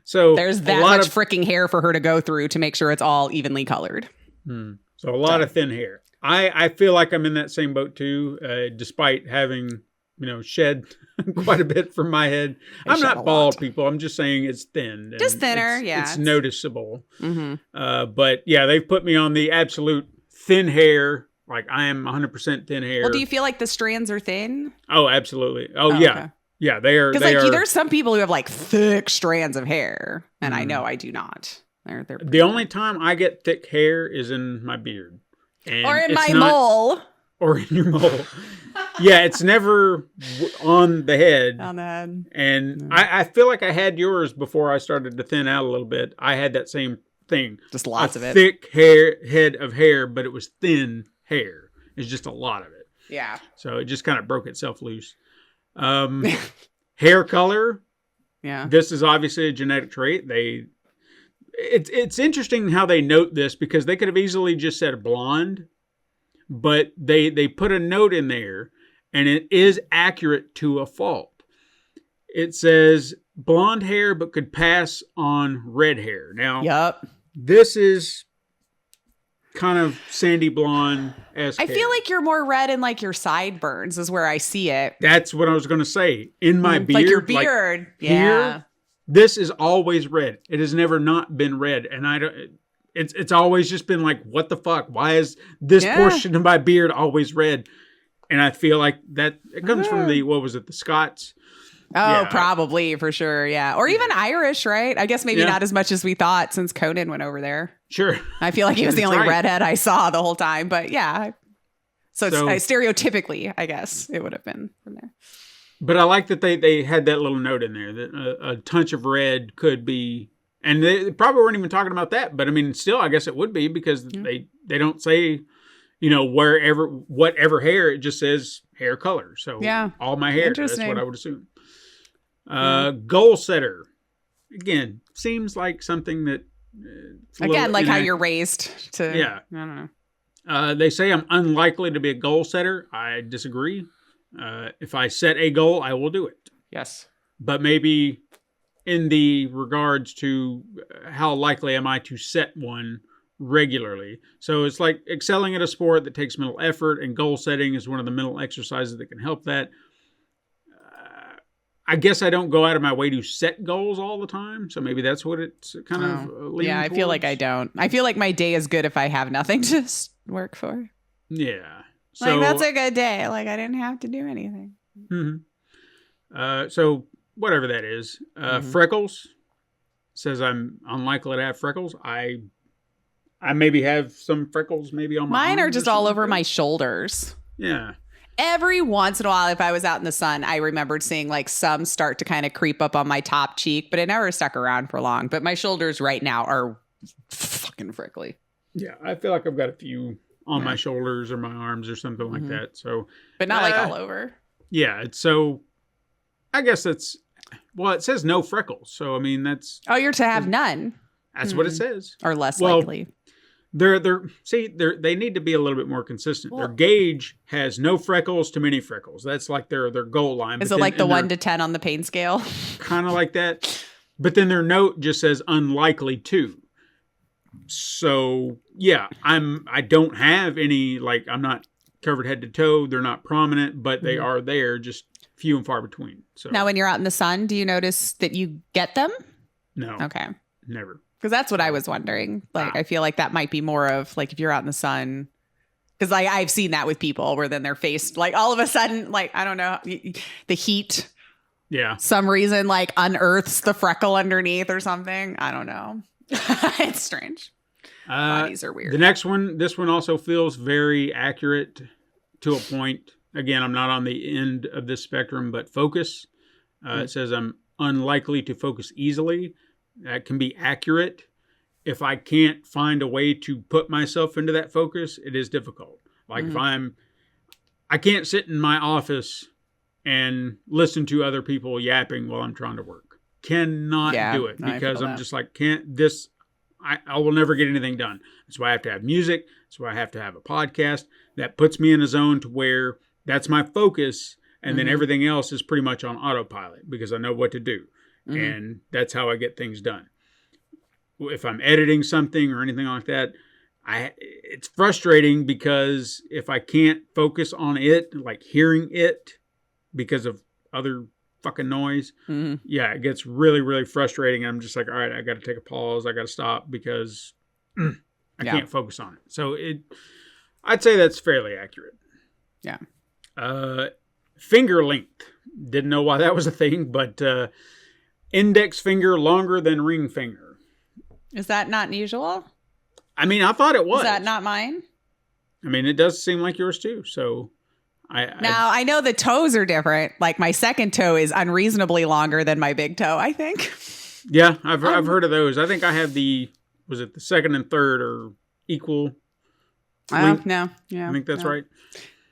So There's a that lot much of freaking hair for her to go through to make sure it's all evenly colored. so a lot of thin hair. I feel like I'm in that same boat too, despite having shed quite a bit from my head. I'm shed a not bald, lot. people. I'm just saying it's thin. and Just thinner, yeah, It's it's- noticeable. Mm-hmm. But yeah, they've put me on the absolute thin hair. Like I am 100% thin hair. Well, do you feel like the strands are thin? Oh, absolutely. Oh, Oh, yeah. okay. Yeah, they are. Because They like are. there's some people who have like thick strands of hair, and I know I do not. They're The only time I get thick hair is in my beard. And or in it's my not- mole. Or in your mole. Yeah, it's never on the head. On the head. And I feel like I had yours before I started to thin out a little bit. I had that same thing. Just lots a of it. thick head of hair, but it was thin hair. It's just a lot of it. Yeah. So it just kind of broke itself loose. Hair color. Yeah. This is obviously a genetic trait. It's interesting how they note this because they could have easily just said blonde, but they put a note in there, and it is accurate to a fault. It says blonde hair, but could pass on red hair. Now, Yup. this is kind of sandy blonde as I feel like you're more red in like your sideburns is where I see it. that's what I was going to say. In my beard, Like your beard. yeah. here, this is always red. It has never not been red, and I don't. It's always just been like, what the fuck? Why is this Yeah. portion of my beard always red? And I feel like that it comes from the the Scots. Oh, Yeah. probably for sure. Yeah. Or even Irish, right? I guess maybe Yeah. not as much as we thought since Conan went over there. Sure. I feel like he was the That's only right. redhead I saw the whole time, but yeah. So, So- stereotypically, I guess it would have been from there. But I like that they had that little note in there that a touch of red could be, and they probably weren't even talking about that. But I mean, still, I guess it would be because they don't say, whatever hair. It just says hair color. So Yeah. all my hair. That's Interesting. what I would assume. Goal setter, again, seems like something that it's a Again, little like how inaccurate. you're raised to. Yeah. I don't know. They say I'm unlikely to be a goal setter. I disagree. If I set a goal, I will do it. Yes. But maybe in the regards to how likely am I to set one regularly. So it's like excelling at a sport that takes mental effort, and goal setting is one of the mental exercises that can help that. I guess I don't go out of my way to set goals all the time. So maybe that's what it's kind of leaning Yeah, I feel like I towards. don't. I feel like my day is good if I have nothing to work for. Yeah. Like, that's a good day. Like, I didn't have to do anything. So whatever that is, Mm-hmm. freckles says I'm unlikely to have freckles. I maybe have some freckles maybe on my Mine are arms or just all something over like my that. shoulders. Yeah. Every once in a while, if I was out in the sun, I remembered seeing like some start to kind of creep up on my top cheek, but it never stuck around for long. But my shoulders right now are fucking frickly. Yeah. I feel like I've got a few on my shoulders or my arms or something like that. So, But not like all over. yeah. So I guess that's, well, it says no freckles. So, I mean, that's Oh, you're to have none what it says. or less Well, likely. They need to be a little bit more consistent. Their gauge has no freckles to many freckles. That's like their goal line. Is it like the 1 to 10 on the pain scale? Kind of like that. But then their note just says unlikely to. So yeah, I don't have any, like, I'm not covered head to toe. They're not prominent, but they are there, just few and far between. So Now, when you're out in the sun, do you notice that you get them? no, Okay. never. Because that's what I was wondering. Like, I feel like that might be more of like if you're out in the sun. Because I've seen that with people where then their face, like all of a sudden, like, I don't know, the heat, Yeah. some reason, like unearths the freckle underneath or something. I don't know. It's strange. Bodies are weird. The next one, this one also feels very accurate to a point. Again, I'm not on the end of this spectrum, but focus. It says I'm unlikely to focus easily. That can be accurate. If I can't find a way to put myself into that focus, it is difficult. Like if I can't sit in my office and listen to other people yapping while I'm trying to work. Cannot Yeah, do it I because feel I'm that. just like, I will never get anything done. That's why I have to have music. That's why I have to have a podcast. That puts me in a zone to where that's my focus. And then everything else is pretty much on autopilot because I know what to do. And that's how I get things done. If I'm editing something or anything like that, it's frustrating because if I can't focus on it, like hearing it because of other fucking noise, yeah, it gets really, really frustrating. I'm just like, all right, I got to take a pause. I got to stop because I can't focus on it. So I'd say that's fairly accurate. Yeah. Finger length. Didn't know why that was a thing, but index finger longer than ring finger. Is that not unusual? I mean, I thought it was. Is that not mine? I mean, it does seem like yours too. So Now, I know the toes are different. Like my second toe is unreasonably longer than my big toe, I think. yeah, I've heard of those. I think I have was it the second and third are equal? length? No. Yeah. I think that's no. right.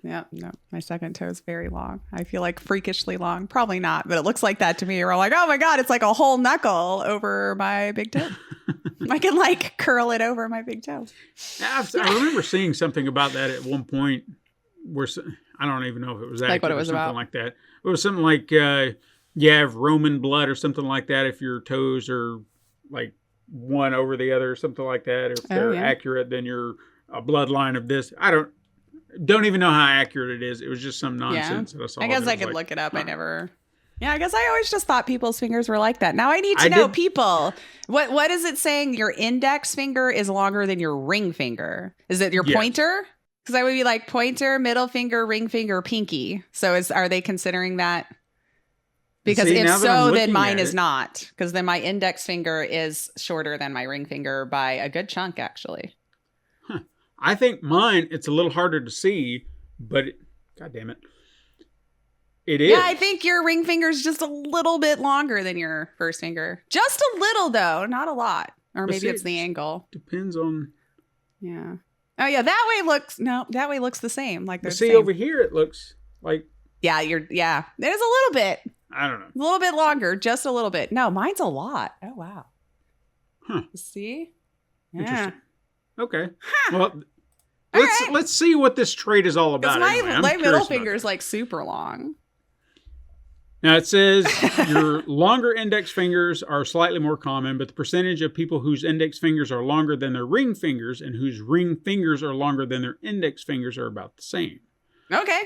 Yeah, no, my second toe is very long. I feel like freakishly long. Probably not, but it looks like that to me. You're all like, oh my God, it's like a whole knuckle over my big toe. I can like curl it over my big toe. I remember seeing something about that at one point where I don't even know if it was Like what it was or something about? like that. It was something like you have Roman blood or something like that if your toes are like one over the other or something like that. Or if they're yeah. accurate, then you're a bloodline of this. I don't even know how accurate it is. It was just some nonsense that I saw. I guess that I was could like, look it up. huh. I never. Yeah, I guess I always just thought people's fingers were like that. Now I need to I know, did- people. What is it saying? Your index finger is longer than your ring finger. Is it your Yes. pointer? Because I would be like pointer, middle finger, ring finger, pinky. So are they considering that? Because See, if now that I'm so, then looking mine at is it- not. Because then my index finger is shorter than my ring finger by a good chunk, actually. I think mine, it's a little harder to see, but God damn it. It is. Yeah, I think your ring finger is just a little bit longer than your first finger. Just a little, though, not a lot. Or But maybe see, it's the angle. Depends on. Yeah. Oh, yeah. That way looks the same. Like they're But the see, same. over here, it looks like, Yeah, there's a little bit. I don't know. A little bit longer, just a little bit. No, mine's a lot. Oh, wow. Huh. See? Yeah. Interesting. Okay. Well, All right. let's see what this trait is all Because about. my, anyway. I'm my curious middle about finger is that. like super long. Now it says your longer index fingers are slightly more common, but the percentage of people whose index fingers are longer than their ring fingers and whose ring fingers are longer than their index fingers are about the same. Okay.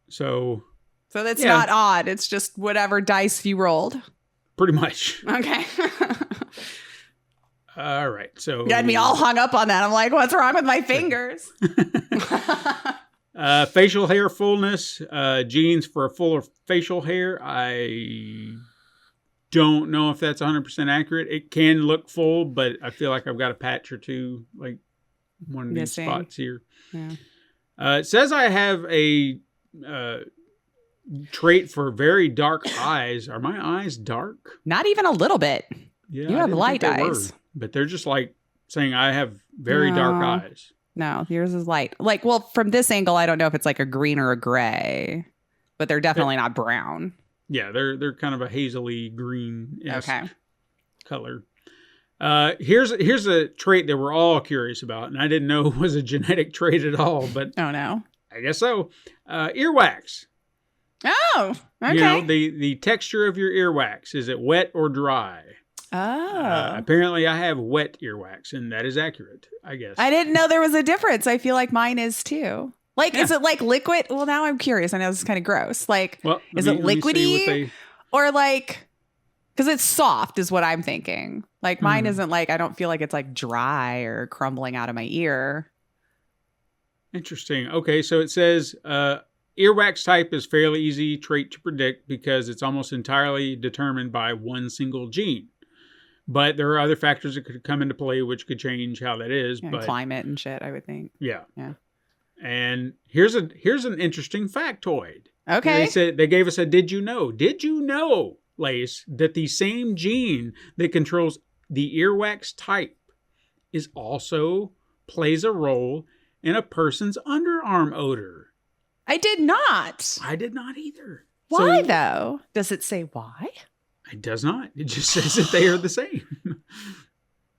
So So that's Yeah. not odd. It's just whatever dice you rolled. Pretty much. Okay. All right. So Got me all hung up on that. I'm like, what's wrong with my fingers? facial hair fullness, genes for a fuller facial hair. I don't know if that's 100% accurate. It can look full, but I feel like I've got a patch or two, like one of these Missing. spots here. Yeah. It says I have a trait for very dark eyes. Are my eyes dark? Not even a little bit. Yeah, You I have didn't light think they were, eyes. but they're just like saying I have very dark No. eyes. No, yours is light. Like, well, from this angle, I don't know if it's like a green or a gray, but they're definitely not brown. Yeah, they're kind of a hazily green Okay. color. Here's a trait that we're all curious about, and I didn't know was a genetic trait at all, but Oh, no. I guess so. Earwax. Oh, okay. You know, the texture of your earwax, is it wet or dry? Oh. Apparently, I have wet earwax, and that is accurate, I guess. I didn't know there was a difference. I feel like mine is too. Like, is it like liquid? Well, now I'm curious. I know this is kind of gross. Like, Well, is it liquidy? Or like, because it's soft is what I'm thinking. Like mine isn't like, I don't feel like it's like dry or crumbling out of my ear. Interesting. Okay, so it says earwax type is fairly easy trait to predict because it's almost entirely determined by one single gene. But there are other factors that could come into play which could change how that is. Yeah, But climate and shit, I would think. yeah. Yeah. And here's an interesting factoid. Okay. They gave us a did you know? Did you know, Lace, that the same gene that controls the earwax type is also plays a role in a person's underarm odor? I did not. I did not either. Why So, though? Does it say why? It does not. It just says that they are the same.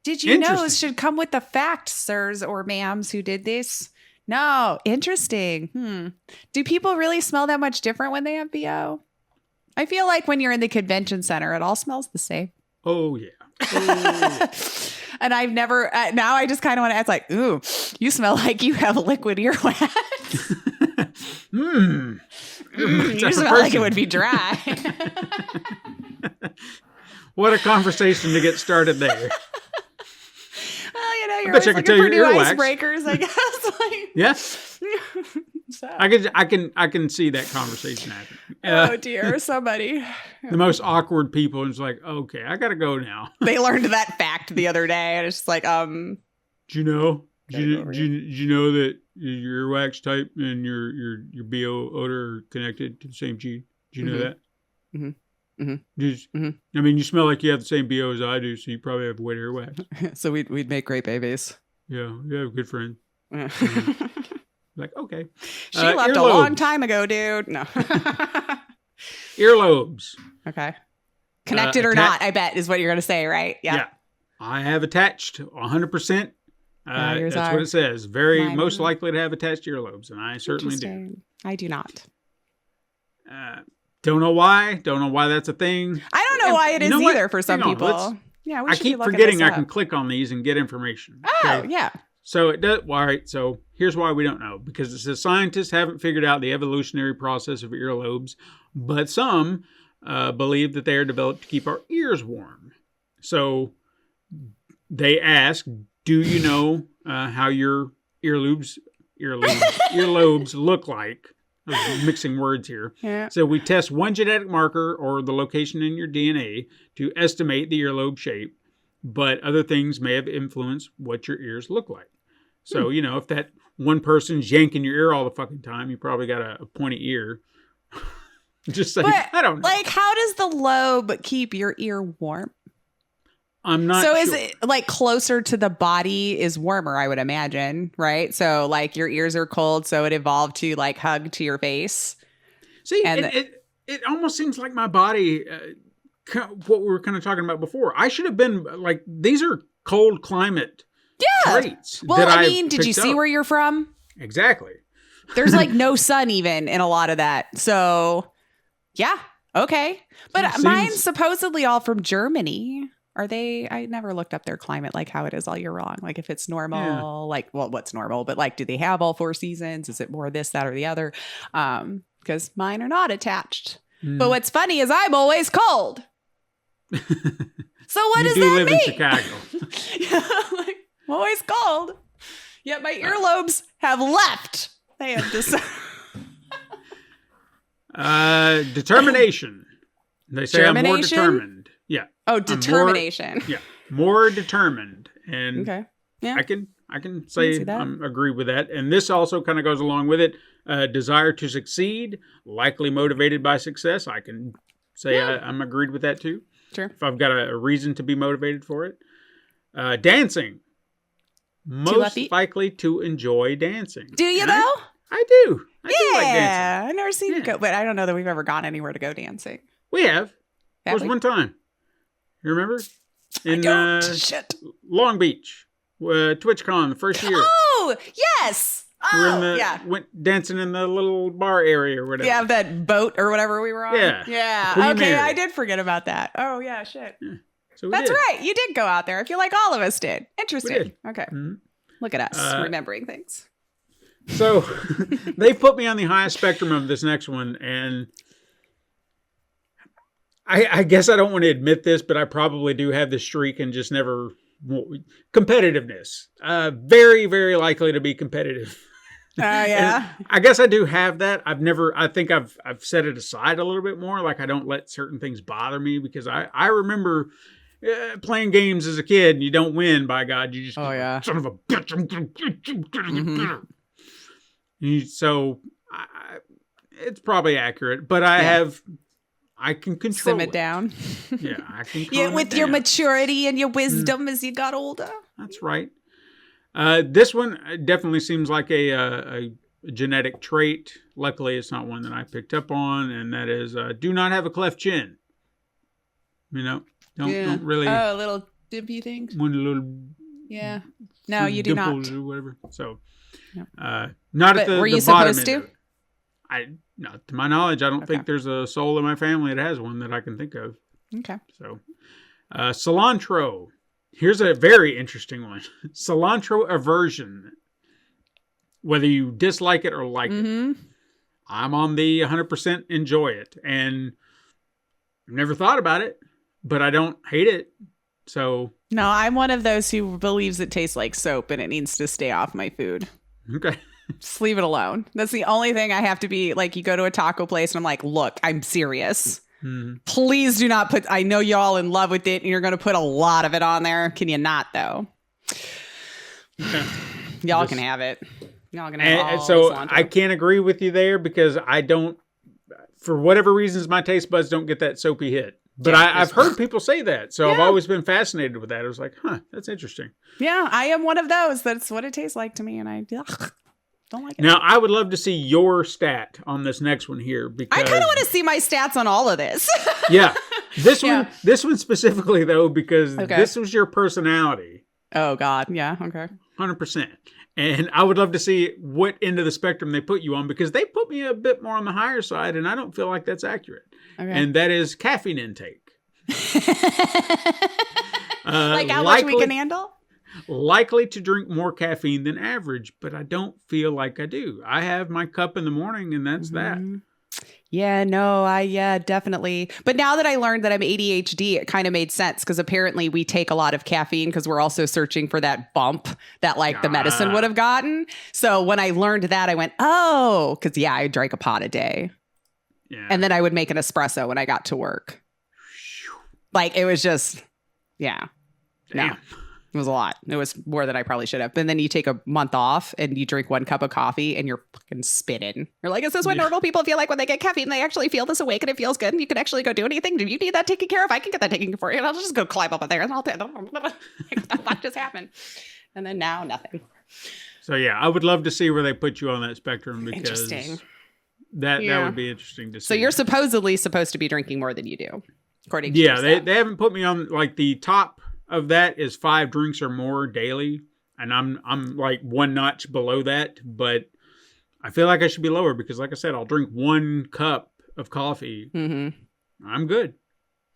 Did you know Interesting. this should come with the fact, sirs or ma'ams who did this? No. Interesting. Do people really smell that much different when they have BO? I feel like when you're in the convention center, it all smells the same. Oh, yeah. Oh, yeah. And I've never, now I just kind of want to ask like, ooh, you smell like you have liquid earwax. You smell like it would be dry. What a conversation to get started there. Well, you know, you're bet always you I could looking tell for your new earwax. icebreakers, I guess. Like, Yes. so. I can see that conversation happening. Oh dear, somebody. The most awkward people is like, okay, I gotta go now. They learned that fact the other day, and it's just like, Do you know? Do Gotta you, go over do you know that your earwax type and your BO odor are connected to the same gene? Do you know that? Mhm. Mhm. I mean, you smell like you have the same BO as I do, so you probably have wet earwax. so we'd make great babies. Yeah, you have a good friend. Like, okay. She left a earlobes. long time ago, dude. No. Earlobes. Okay. Connected or atta- not, I bet is what you're going to say, right? Yeah. I have attached 100%. Yeah, yours That's are. what it says. Mine Most are. likely to have attached earlobes, and I certainly do. Interesting. I do not. Don't know why. Don't know why that's a thing. I don't know And why it you is know what? either for some Hang on, people. let's- Yeah, we I should be keep looking forgetting this I can up. click on these and get information. Oh, Okay? yeah. So it does. Well, all right. So here's why we don't know, because it says scientists haven't figured out the evolutionary process of earlobes, but some believe that they are developed to keep our ears warm. So they ask, do you know how your earlobes look like? I'm mixing words here. Yeah. So we test one genetic marker or the location in your DNA to estimate the earlobe shape, but other things may have influenced what your ears look like. So, you know, if that one person's yanking your ear all the fucking time, you probably got a pointy ear. Just saying. But, I don't know. like, how does the lobe keep your ear warm? I'm not So sure. is it like closer to the body is warmer, I would imagine, right? So like your ears are cold, so it evolved to like hug to your face. See, and it almost seems like my body, what we were kind of talking about before. I should have been like, these are cold climate traits. Well, that I I've mean, did you picked see up. where you're from? Exactly. There's like no sun even in a lot of that. So yeah, okay. But It seems- mine's supposedly all from Germany. Are they? I never looked up their climate, like how it is all year long. Like if it's normal, Yeah. like, well, what's normal? But like, do they have all 4 seasons? Is it more this, that, or the other? because mine are not attached. But what's funny is I'm always cold. So what does You do that live mean? in Chicago. Like, I'm always cold. Yet my earlobes have left. They have decided. Determination. They say I'm more Germination? determined. Yeah. Oh, more- determination. Yeah. More determined. And Okay. Yeah. I can see say that. I agree with that. And this also kind of goes along with it. Desire to succeed, likely motivated by success. I can say I'm agreed with that too. Sure. If I've got a reason to be motivated for it. Dancing. Most lefty? likely to enjoy dancing. Do you And though? I do. I do like dancing. Yeah. I've never seen you Yeah. go, but I don't know that we've ever gone anywhere to go dancing. We have. There Have was we? one time. You remember? In Don't. Shit. Long Beach. TwitchCon, the first year. Oh, yes. We were in Oh, the, yeah. went dancing in the little bar area or whatever. Yeah, that boat or whatever we were on. Yeah. Yeah. Queen Okay, Mary. I did forget about that. Oh, yeah, shit. So we That's did. right. You did go out there. I feel like all of us did. Interesting. did. Okay. Mhm. Look at us remembering things. So they put me on the highest spectrum of this next one, and I guess I don't want to admit this, but I probably do have the streak and just never competitiveness. Very, very likely to be competitive. Oh, yeah. And I guess I do have that. I think I've set it aside a little bit more. Like I don't let certain things bother me because I remember playing games as a kid and you don't win, by God. You just, Oh, yeah. son of a bitch, I'm going to get you. So it's probably accurate, but I can control Sim it down. Yeah, I can Yeah, calm with it your down. maturity and your wisdom as you got older. That's right. This one definitely seems like a genetic trait. Luckily, it's not one that I picked up on, and that is do not have a cleft chin. You know, don't really Oh, little dimpy things. one little Yeah. No, you do not. dimples or whatever. So, Yep. not But at the were you the bottom supposed end to? of it. Not to my knowledge, I don't Okay. think there's a soul in my family that has one that I can think of. Okay. So, cilantro. Here's a very interesting one. Cilantro aversion. Whether you dislike it or like it. Mm-hmm. I'm on the 100% enjoy it. And I've never thought about it, but I don't hate it. So, No, I'm one of those who believes it tastes like soap and it needs to stay off my food. okay. Just leave it alone. That's the only thing I have to be like. You go to a taco place and I'm like, look, I'm serious. Please do not put. I know you're all in love with it and you're going to put a lot of it on there. Can you not though? Y'all can have it. Y'all can have And all so the cilantro. I can't agree with you there because I don't, for whatever reasons, my taste buds don't get that soapy hit. But I've heard people say that. So I've Yeah. always been fascinated with that. I was like, that's interesting. Yeah, I am one of those. That's what it tastes like to me, and I don't like it. Now, I would love to see your stat on this next one here because I kind of want to see my stats on all of this. yeah, Yeah. this one specifically though because Okay. this was your personality, Oh God, yeah, okay. 100%. And I would love to see what end of the spectrum they put you on because they put me a bit more on the higher side, and I don't feel like that's accurate. Okay. And that is caffeine intake. Like how much we can handle? Likely to drink more caffeine than average, but I don't feel like I do. I have my cup in the morning, and that's that. Yeah, no, definitely. But now that I learned that I'm ADHD, it kind of made sense because apparently we take a lot of caffeine because we're also searching for that bump that like the medicine would have gotten. So when I learned that, I went, oh, because yeah, I drank a pot a day. Yeah. And then I would make an espresso when I got to work. Like it was just, yeah. No, Damn. it was a lot. It was more than I probably should have. But then you take a month off and you drink 1 cup of coffee and you're fucking spitting. You're like, is this what normal people feel like when they get caffeine? They actually feel this awake and it feels good and you can actually go do anything. Do you need that taken care of? I can get that taken care of for you. And I'll just go climb up there and I'll what just happened? And then now nothing. So yeah, I would love to see where they put you on that spectrum because Interesting. that Yeah. would be interesting to see. So you're supposedly supposed to be drinking more than you do, according to yeah, your they stat. they haven't put me on like the top of that is 5 drinks or more daily, and I'm like 1 notch below that, but I feel like I should be lower because like I said, I'll drink 1 cup of coffee. Mm-hmm. I'm good.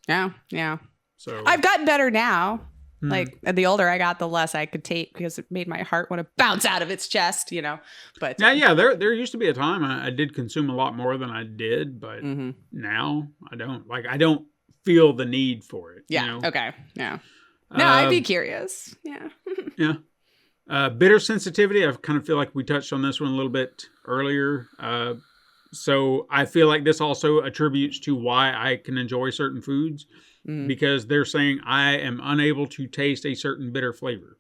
Yeah, yeah. So I've gotten better now. Like, and the older I got, the less I could take because it made my heart want to bounce out of its chest, you know. But Yeah. There used to be a time I did consume a lot more than I did, but Mhm. now I don't. Like, I don't feel the need for it. yeah, You know? okay, yeah. No, I'd be Um, curious. Yeah. Yeah. Bitter sensitivity. I kind of feel like we touched on this one a little bit earlier. So I feel like this also attributes to why I can enjoy certain foods because they're saying I am unable to taste a certain bitter flavor.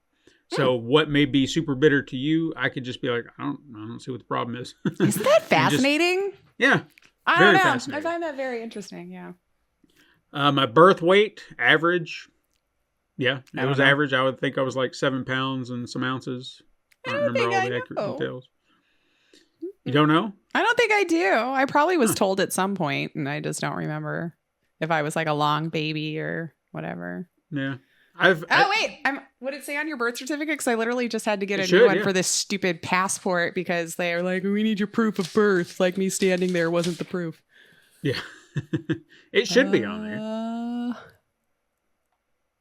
So what may be super bitter to you, I could just be like, I don't see what the problem is. Isn't that fascinating? Yeah. I very don't know. fascinating. I find that very interesting. Yeah. My birth weight, average. Yeah, I it don't was know. average. I would think I was like 7 pounds and some ounces. I don't remember think all I the accurate know. details. You don't know? I don't think I do. I probably was told at some point, and I just don't remember if I was like a long baby or whatever. Yeah. Oh wait, what did it say on your birth certificate? Because I literally just had to get It a new should, one yeah. for this stupid passport because they were like, "We need your proof of birth." Like me standing there wasn't the proof. Yeah. It should be on there.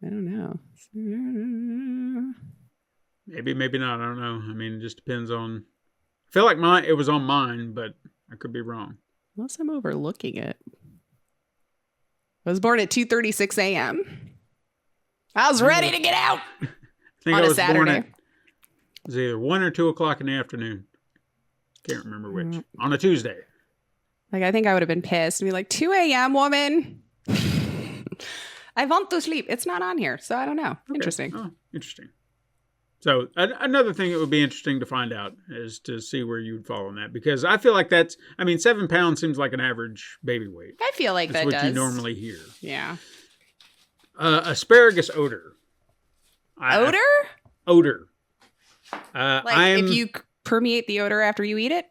I don't know. Maybe, maybe not. I don't know. I mean, it just depends on. I feel like it was on mine, but I could be wrong. Unless I'm overlooking it. I was born at 2:36 a.m. I was ready to get out I think on I a was born Saturday. at it was either 1 or 2 o'clock in the afternoone. Can't remember which. On a Tuesday. Like, I think I would have been pissed and be like, 2 a.m., woman. I want to sleep. It's not on here, so I don't know. Okay. Interesting. Oh, interesting. So another thing that would be interesting to find out is to see where you would fall on that, because I feel like 7 pounds seems like an average baby weight. I feel like That's that what does. you normally hear. Yeah. Asparagus odor. Odor? Odor. Like I'm if you permeate the odor after you eat it?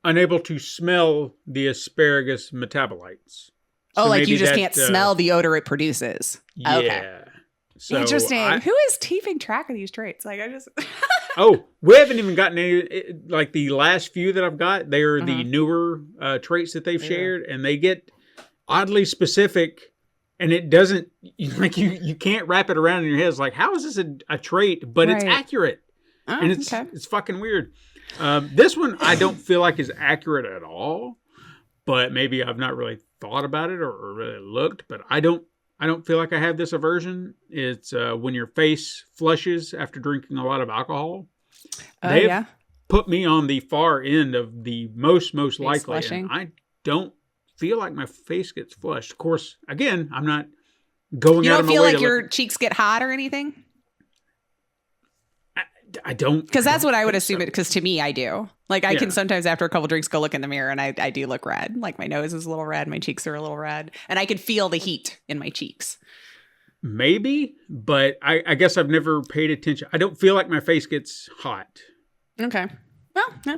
unable to smell the asparagus metabolites. Oh, So like you maybe just that, can't smell the odor it produces. Yeah. Okay. So Interesting. I- Who is keeping track of these traits? Like I just Oh, we haven't even gotten any. Like the last few that I've got, they are the newer traits that they've shared, and they get oddly specific. And it doesn't like you can't wrap it around in your head. It's like, how is this a trait? But it's Right. accurate, Oh, and it's okay. fucking weird. This one I don't feel like is accurate at all. But maybe I've not really thought about it or really looked. But I don't feel like I have this aversion. It's when your face flushes after drinking a lot of alcohol. Oh They've yeah. put me on the far end of the most likely, flushing? and I don't feel like my face gets flushed. Of course, again, I'm not going You out don't of my feel way like to your look. cheeks get hot or anything? I don't, Because that's what I would think assume so. it. Because to me, I do. Like I Yeah. can sometimes after a couple drinks go look in the mirror and I do look red. Like my nose is a little red, my cheeks are a little red, and I can feel the heat in my cheeks. Maybe, but I guess I've never paid attention. I don't feel like my face gets hot, Okay. Well, yeah.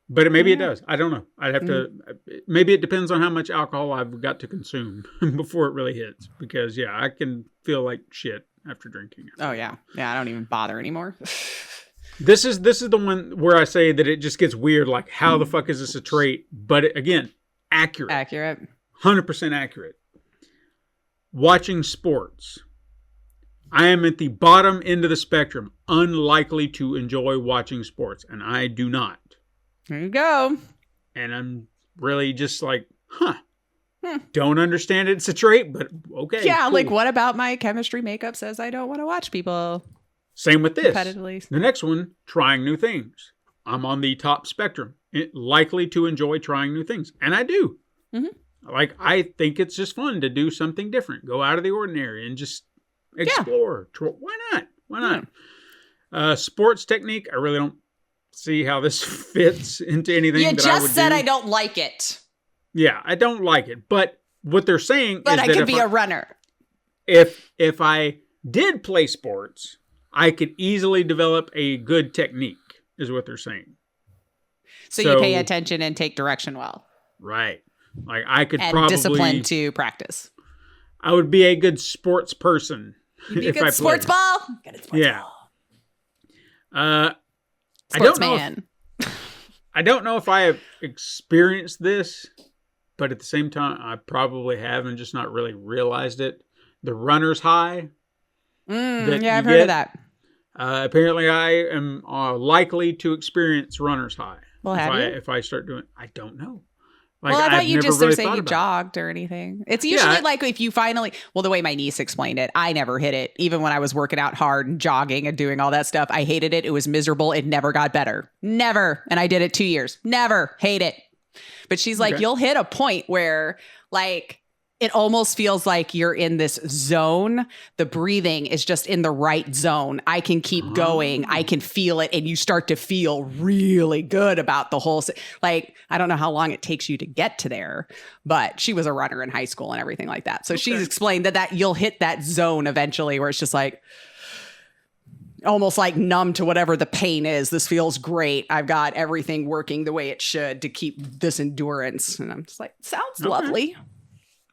but maybe it does. I don't know. I'd have to. Mm-hmm. Maybe it depends on how much alcohol I've got to consume before it really hits. Because yeah, I can feel like shit after drinking. Oh yeah. Yeah. I don't even bother anymore. This is the one where I say that it just gets weird. Like, how the fuck is this a trait? But again, accurate, Accurate. 100% accurate. Watching sports, I am at the bottom end of the spectrum, unlikely to enjoy watching sports, and I do not. There you go. And I'm really just like, don't understand it's a trait, but okay. Yeah. cool. Like what about my chemistry makeup says I don't want to watch people Same with this. competitively? The next one, trying new things. I'm on the top spectrum, likely to enjoy trying new things. And I do. Mhm. Like, I think it's just fun to do something different, go out of the ordinary and just explore. Why not? Why not? Sports technique, I really don't see how this fits into anything You that I would just said do. I don't like it, Yeah, I don't like it. But what they're saying but is I that could if be a runner. if I did play sports, I could easily develop a good technique, is what they're saying. So you pay so- attention and take direction well, Right. Like, I could and probably discipline to practice. I would be a good sports person You'd be a if good I sports played. ball. Good at sports Yeah. ball. I don't know. Sportsman. I don't know if I have experienced this, but at the same time, I probably have and just not really realized it. The runner's high. that Yeah, I've you heard get. of that. Apparently, I am likely to experience runner's high. Well, have you? If I start doing, I don't know. Like, Well, I thought I've you never just really were saying thought you about it. jogged or anything. It's usually like if you finally, well, the way my niece explained it, I never hit it. Even when I was working out hard and jogging and doing all that stuff, I hated it. It was miserable. It never got better. Never. And I did it 2 years. Never. Hate it. But she's like, Okay. you'll hit a point where like, it almost feels like you're in this zone. The breathing is just in the right zone. I can keep going. I can feel it. And you start to feel really good about the whole, like, I don't know how long it takes you to get to there, but she was a runner in high school and everything like that. So she's explained that you'll hit that zone eventually where it's just like, almost like numb to whatever the pain is. This feels great. I've got everything working the way it should to keep this endurance. And I'm just like, sounds lovely.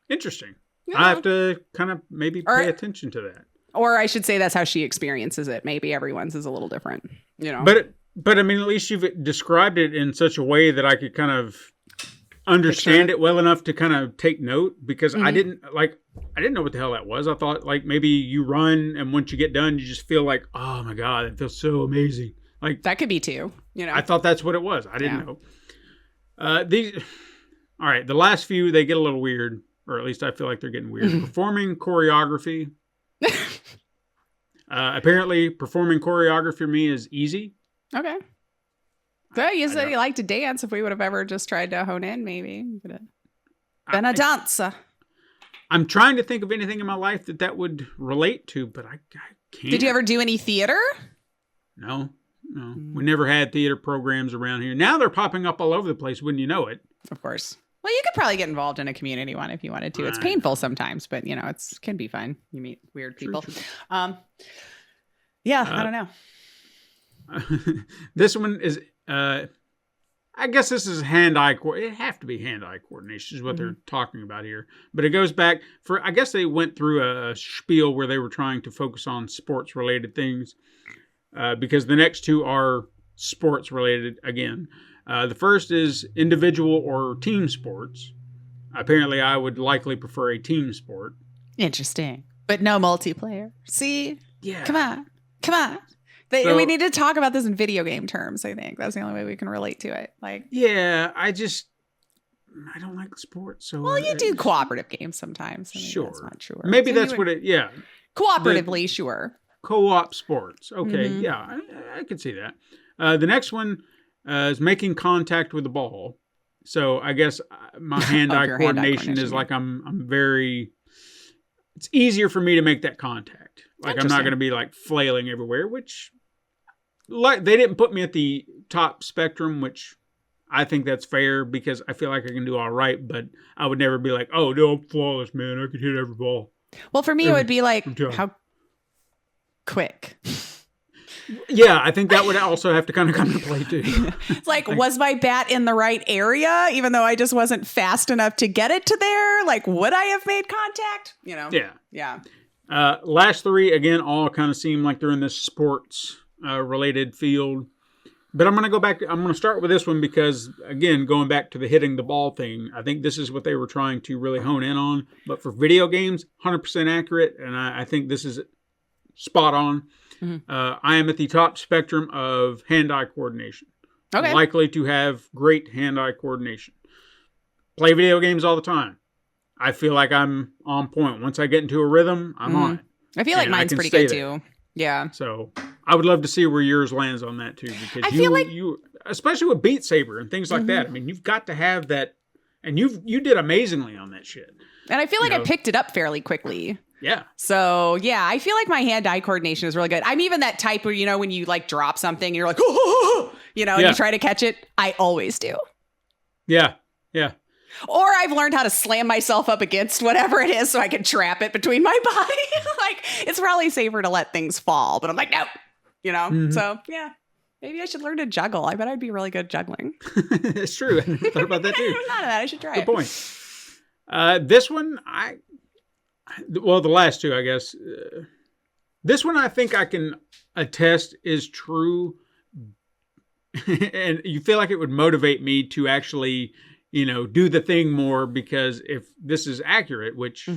Interesting. Yeah. I have to kind of maybe Or- pay attention to that. Or I should say that's how she experiences it. Maybe everyone's is a little different, you know. But I mean, at least you've described it in such a way that I could kind of understand it well enough to kind of take note, because I didn't know what the hell that was. I thought like maybe you run and once you get done, you just feel like, oh my God, it feels so amazing. Like that could be too, you know. I thought that's what it was. I didn't know. All right, the last few, they get a little weird, or at least I feel like they're getting weird. Performing choreography. Apparently, performing choreography for me is easy. Okay. So you said you like to dance. If we would have ever just tried to hone in, maybe. Could have been a dancer. I'm trying to think of anything in my life that would relate to, but I can't. Did you ever do any theater? No. We never had theater programs around here. Now they're popping up all over the place, wouldn't you know it? Of course. Well, you could probably get involved in a community one if you wanted to. It's painful sometimes, but you know, it can be fun. You meet weird people. True. Yeah, I don't know. This one is, I guess this is hand-eye coordination. It have to be hand-eye coordination is what they're talking about here. But it goes back for, I guess they went through a spiel where they were trying to focus on sports-related things, because the next two are sports-related again. The first is individual or team sports. Apparently, I would likely prefer a team sport. Interesting. But no multiplayer. See? Yeah. Come on. So- We need to talk about this in video game terms, I think. That's the only way we can relate to it. Like, Yeah, I don't like sports. So well, you do cooperative games sometimes. I mean, Sure. That's not true. Maybe So that's you what would- it, yeah. Cooperatively, sure. Co-op sports. Okay, Mhm. yeah, I could see that. The next one is making contact with the ball. So I guess my hand-eye your hand-eye coordination is coordination, like I'm very. It's easier for me to make that contact. Like I'm not Interesting. going to be like flailing everywhere, which like they didn't put me at the top spectrum, which I think that's fair because I feel like I can do all right, but I would never be like, oh no, I'm flawless, man. I could hit every ball. Well, for me, it would be like, Okay. how quick? Yeah, I think that would also have to kind of come into play too. It's like, was my bat in the right area, even though I just wasn't fast enough to get it to there? Like, would I have made contact? You know? Yeah. Yeah. Last three, again, all kind of seem like they're in this sports related field. But I'm going to go back. I'm going to start with this one because, again, going back to the hitting the ball thing, I think this is what they were trying to really hone in on. But for video games, 100% accurate. And I think this is spot on. I am at the top spectrum of hand-eye coordination. Okay. Likely to have great hand-eye coordination. Play video games all the time. I feel like I'm on point. Once I get into a rhythm, I'm on it. I feel like And I mine's can pretty stay good there. too. Yeah. So I would love to see where yours lands on that too, because I feel like- you, especially with Beat Saber and things like that. I mean, you've got to have that, and you did amazingly on that shit. And I feel like You I know. picked it up fairly quickly. Yeah, So yeah, I feel like my hand-eye coordination is really good. I'm even that type where, you know, when you like drop something, you're like, oh, you know, and Yeah. you try to catch it. I always do. yeah. Or I've learned how to slam myself up against whatever it is so I can trap it between my body. Like, it's probably safer to let things fall, but I'm like, no, you know? So yeah, maybe I should learn to juggle. I bet I'd be really good juggling. It's true. I never thought about that too. None of that. I should try Good it. point. This one, the last two, I guess. This one, I think I can attest is true, and you feel like it would motivate me to actually, you know, do the thing more, because if this is accurate, which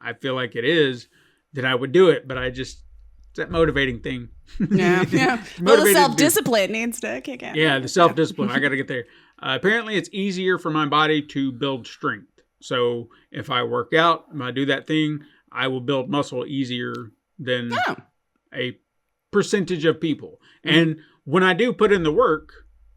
I feel like it is, then I would do it. But that motivating thing. Yeah. Yeah. Well, the Motivated to do- self-discipline needs to kick in. Yeah, the self-discipline. I got to get there. Apparently, it's easier for my body to build strength. So if I work out, if I do that thing, I will build muscle easier than Oh. a percentage of people. And when I do put in the work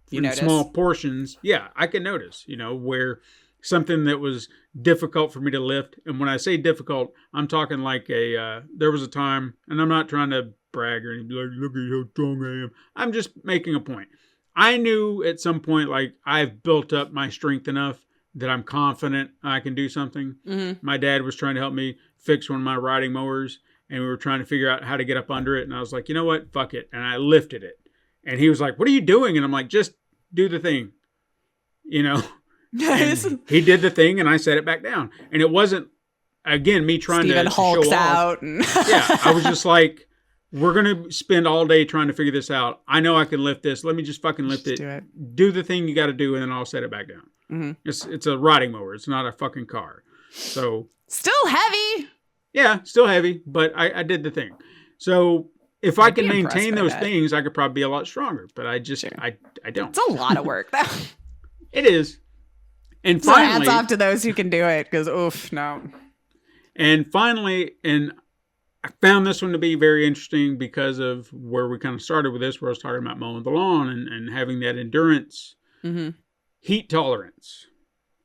You in notice? small portions, yeah, I can notice, where something that was difficult for me to lift. And when I say difficult, I'm talking like there was a time, and I'm not trying to brag or anything, be like, look at how strong I am. I'm just making a point. I knew at some point, like, I've built up my strength enough that I'm confident I can do something. Mm-hmm. My dad was trying to help me fix one of my riding mowers, and we were trying to figure out how to get up under it. And I was like, you know what? Fuck it. And I lifted it. And he was like, what are you doing? And I'm like, just do the thing. Nice. And he did the thing, and I set it back down. And it wasn't, again, me trying Steven to hulks show off. out. And Yeah, I was just like, we're going to spend all day trying to figure this out. I know I can lift this. Let me just fucking lift Just it. do it. Do the thing you got to do, and then I'll set it back down. Mhm. It's a riding mower. It's not a fucking car. So, Still heavy. yeah, still heavy, but I did the thing. So if I I'd can be impressed maintain by those that. things, I could probably be a lot stronger. But I just, Sure. I don't. It's a lot of work, though. It is. And So finally, hats off to those who can do it, because oof, no. and I found this one to be very interesting because of where we kind of started with this, where I was talking about mowing the lawn and having that endurance, Mm-hmm. heat tolerance.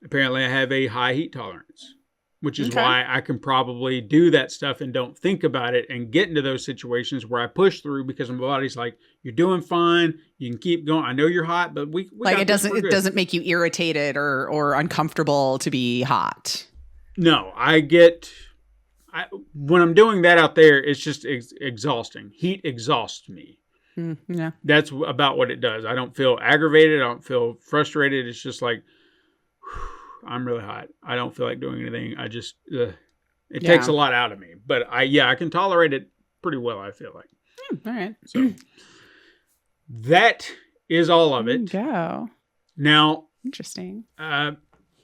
Apparently, I have a high heat tolerance, which is Okay. why I can probably do that stuff and don't think about it and get into those situations where I push through because my body's like, "You're doing fine. You can keep going. I know you're hot, but we Like got it this. doesn't We're it good." doesn't make you irritated or uncomfortable to be hot. No, when I'm doing that out there, it's just exhausting. Heat exhausts me. Yeah. That's about what it does. I don't feel aggravated. I don't feel frustrated. It's just like, I'm really hot. I don't feel like doing anything. I just, it Yeah. takes a lot out of me. But I can tolerate it pretty well, I feel like. All right. So that is all of There you it. go. Now, Interesting.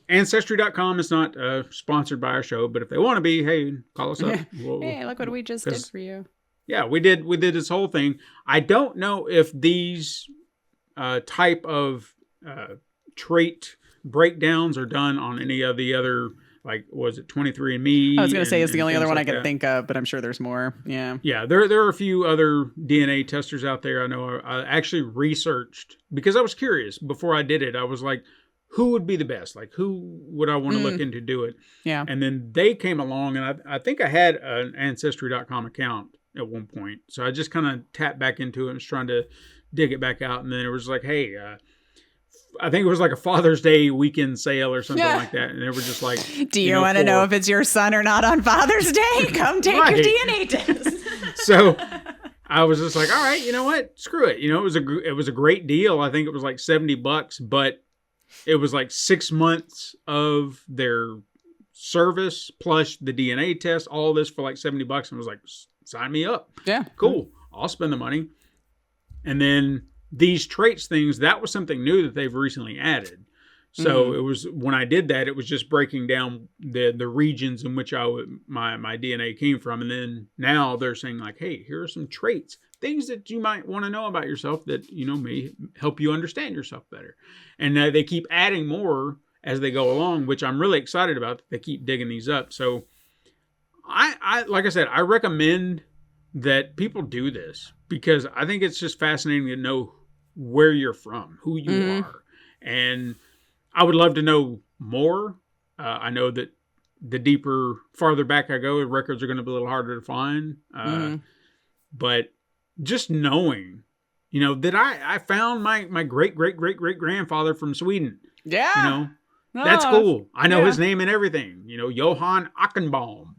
Ancestry.com is not sponsored by our show, but if they want to be, hey, call us up. Hey, look what we just did 'cause- for you. Yeah, we did this whole thing. I don't know if these type of trait breakdowns are done on any of the other, like, was it 23andMe? I was going to say and- it's the and only other things one I like can that. think of, but I'm sure there's more. Yeah. Yeah, there are a few other DNA testers out there. I know I actually researched because I was curious before I did it. I was like, who would be the best? Like, who would I want to look into do it? Yeah. And then they came along, and I think I had an Ancestry.com account at one point. So I just kind of tapped back into it and was trying to dig it back out. And then it was like, hey, I think it was like a Father's Day weekend sale or something Yeah. like that. And they were just like, Do you want to know for- if it's your son or not on Father's Day? Come take Right. your DNA test. So I was just like, all right, you know what? Screw it. It was a great deal. I think it was like $70, but it was like 6 months of their service plus the DNA test, all this for like $70. And I was like, sign me up. Yeah. Cool. I'll spend the money. And then these traits things, that was something new that they've recently added. So it was, when I did that, it was just breaking down the regions in which my DNA came from. And then now they're saying like, hey, here are some traits, things that you might want to know about yourself that, may help you understand yourself better. And they keep adding more as they go along, which I'm really excited about. They keep digging these up. So I like I said, I recommend that people do this because I think it's just fascinating to know where you're from, who you are. And I would love to know more. I know that the farther back I go, records are going to be a little harder to find. But just knowing, that I found my great grandfather from Sweden. Yeah. That's Oh, cool. I know yeah. his name and everything. Johann Achenbaum.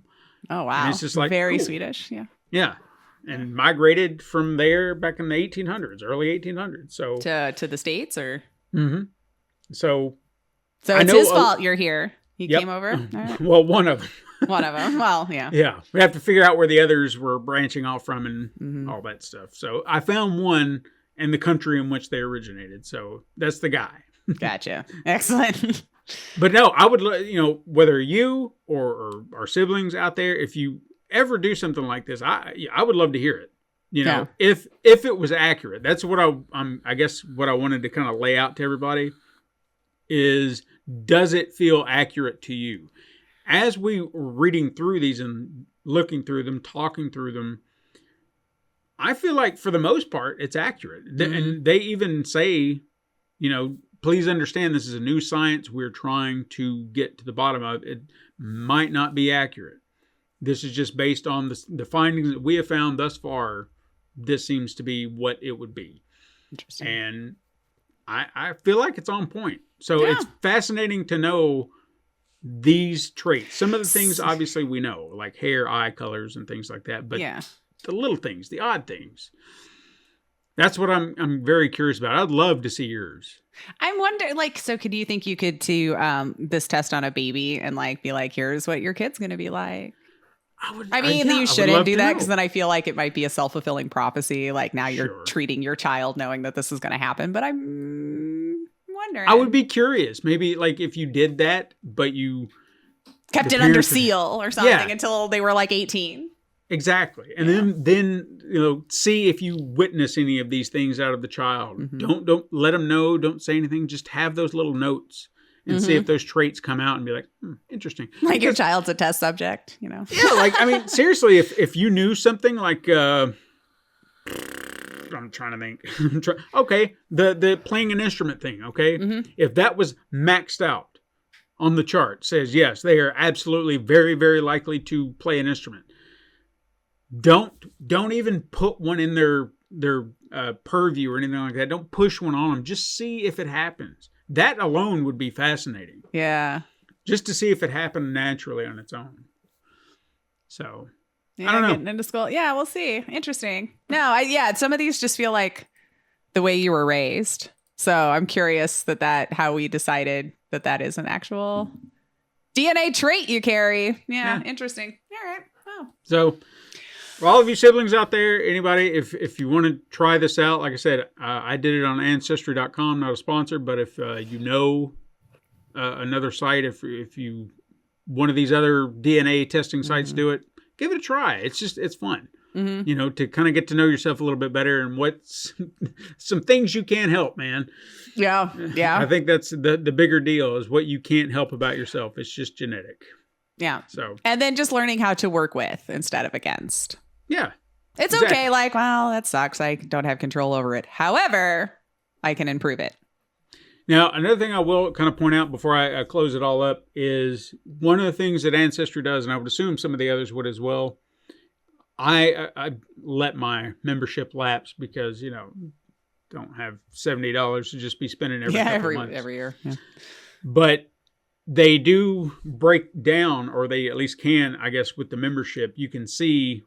Oh, wow. And it's just like, very cool. Swedish. Yeah. Yeah. And migrated from there back in the 1800s, early 1800s. So, To the States or? Mhm. So So I it's know his a- fault you're here. He Yep. came over? All right. well, one of them. One of them. Well, yeah. Yeah. We have to figure out where the others were branching off from and Mm-hmm. all that stuff. So I found one in the country in which they originated. So that's the guy. Gotcha. Excellent. But no, I would, whether you or our siblings out there, if you ever do something like this, I would love to hear it. You know, if it was accurate, that's what I guess what I wanted to kind of lay out to everybody is, does it feel accurate to you? As we were reading through these and looking through them, talking through them, I feel like for the most part, it's accurate. And they even say, you know, please understand this is a new science we're trying to get to the bottom of. It might not be accurate. This is just based on the findings that we have found thus far. This seems to be what it would be. Interesting. And I feel like it's on point. So it's fascinating to know these traits. Some of the things obviously we know, like hair, eye colors, and things like that. But the little things, the odd things, that's what I'm very curious about. I'd love to see yours. I'm wondering, like, so do you think you could do this test on a baby and like be like, here's what your kid's going to be like? I mean, you shouldn't do that because then I feel like it might be a self-fulfilling prophecy. Like now you're treating your child knowing that this is going to happen. But I'm wondering. I would be curious. Maybe like if you did that, but you kept it under seal or something until they were like 18. Exactly. And then, you know, see if you witness any of these things out of the child. Mm-hmm. Don't let them know. Don't say anything. Just have those little notes. And see if those traits come out and be like, interesting. Like your child's a test subject, you know? Yeah, like, I mean, seriously, if you knew something like, I'm trying to think. Okay, the playing an instrument thing, okay? Mm-hmm. If that was maxed out on the chart, says, yes, they are absolutely very, very likely to play an instrument. Don't even put one in their purview or anything like that. Don't push one on them. Just see if it happens. That alone would be fascinating. Yeah. Just to see if it happened naturally on its own. So, yeah, I don't know. Getting into school. Yeah, we'll see. Interesting. No, some of these just feel like the way you were raised. So I'm curious how we decided that is an actual DNA trait you carry. Yeah. Interesting. All right. Oh. So, for all of you siblings out there, anybody, if you want to try this out, like I said, I did it on Ancestry.com, not a sponsor, but if you know another site, if you one of these other DNA testing sites do it, give it a try. It's fun, you know, to kind of get to know yourself a little bit better and what's some things you can't help, man. Yeah. I think that's the bigger deal is what you can't help about yourself. It's just genetic. Yeah. So, and then just learning how to work with instead of against. Yeah. It's okay. Like, well, that sucks. I don't have control over it. However, I can improve it. Now, another thing I will kind of point out before I close it all up is one of the things that Ancestry does, and I would assume some of the others would as well. I let my membership lapse because, you know, don't have $70 to just be spending every months. Every year. Yeah. But they do break down, or they at least can, I guess, with the membership, you can see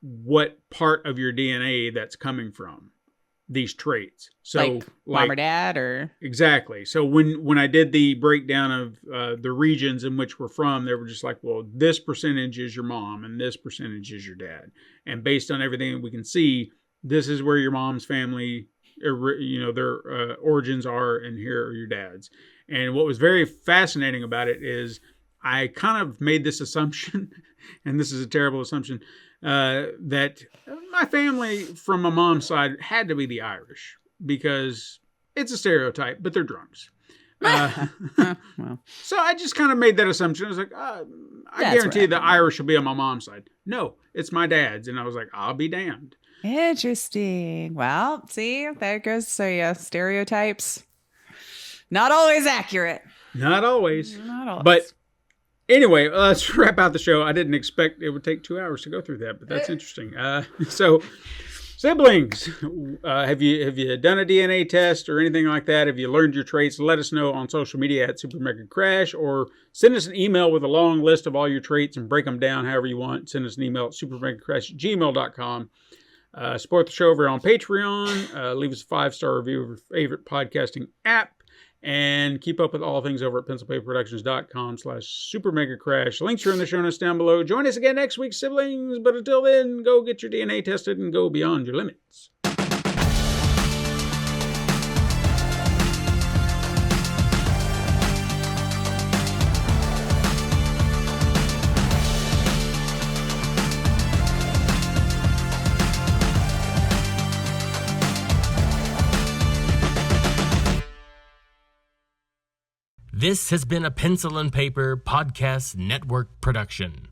what part of your DNA that's coming from these traits. So like mom or dad or exactly. So when I did the breakdown of the regions in which we're from, they were just like, well, this percentage is your mom and this percentage is your dad. And based on everything that we can see, this is where your mom's family, you know, their origins are, and here are your dad's. And what was very fascinating about it is I kind of made this assumption, and this is a terrible assumption, that my family from my mom's side had to be the Irish because it's a stereotype, but they're drunks. Well. So I just kind of made that assumption. I was like, I guarantee the Irish will be on my mom's side. No, it's my dad's. And I was like, I'll be damned. Interesting. Well, see, there goes. So yeah, stereotypes. Not always accurate. Not always. But anyway, let's wrap out the show. I didn't expect it would take 2 hours to go through that, but that's interesting. So, siblings, have you done a DNA test or anything like that? Have you learned your traits? Let us know on social media at Super Mega Crash, or send us an email with a long list of all your traits and break them down however you want. Send us an email at supermegacrash@gmail.com. Support the show over on Patreon. Leave us a 5-star review of your favorite podcasting app. And keep up with all things over at pencilpaperproductions.com/supermegacrash. Links are in the show notes down below. Join us again next week, siblings. But until then, go get your DNA tested and go beyond your limits. This has been a Pencil and Paper Podcast Network production.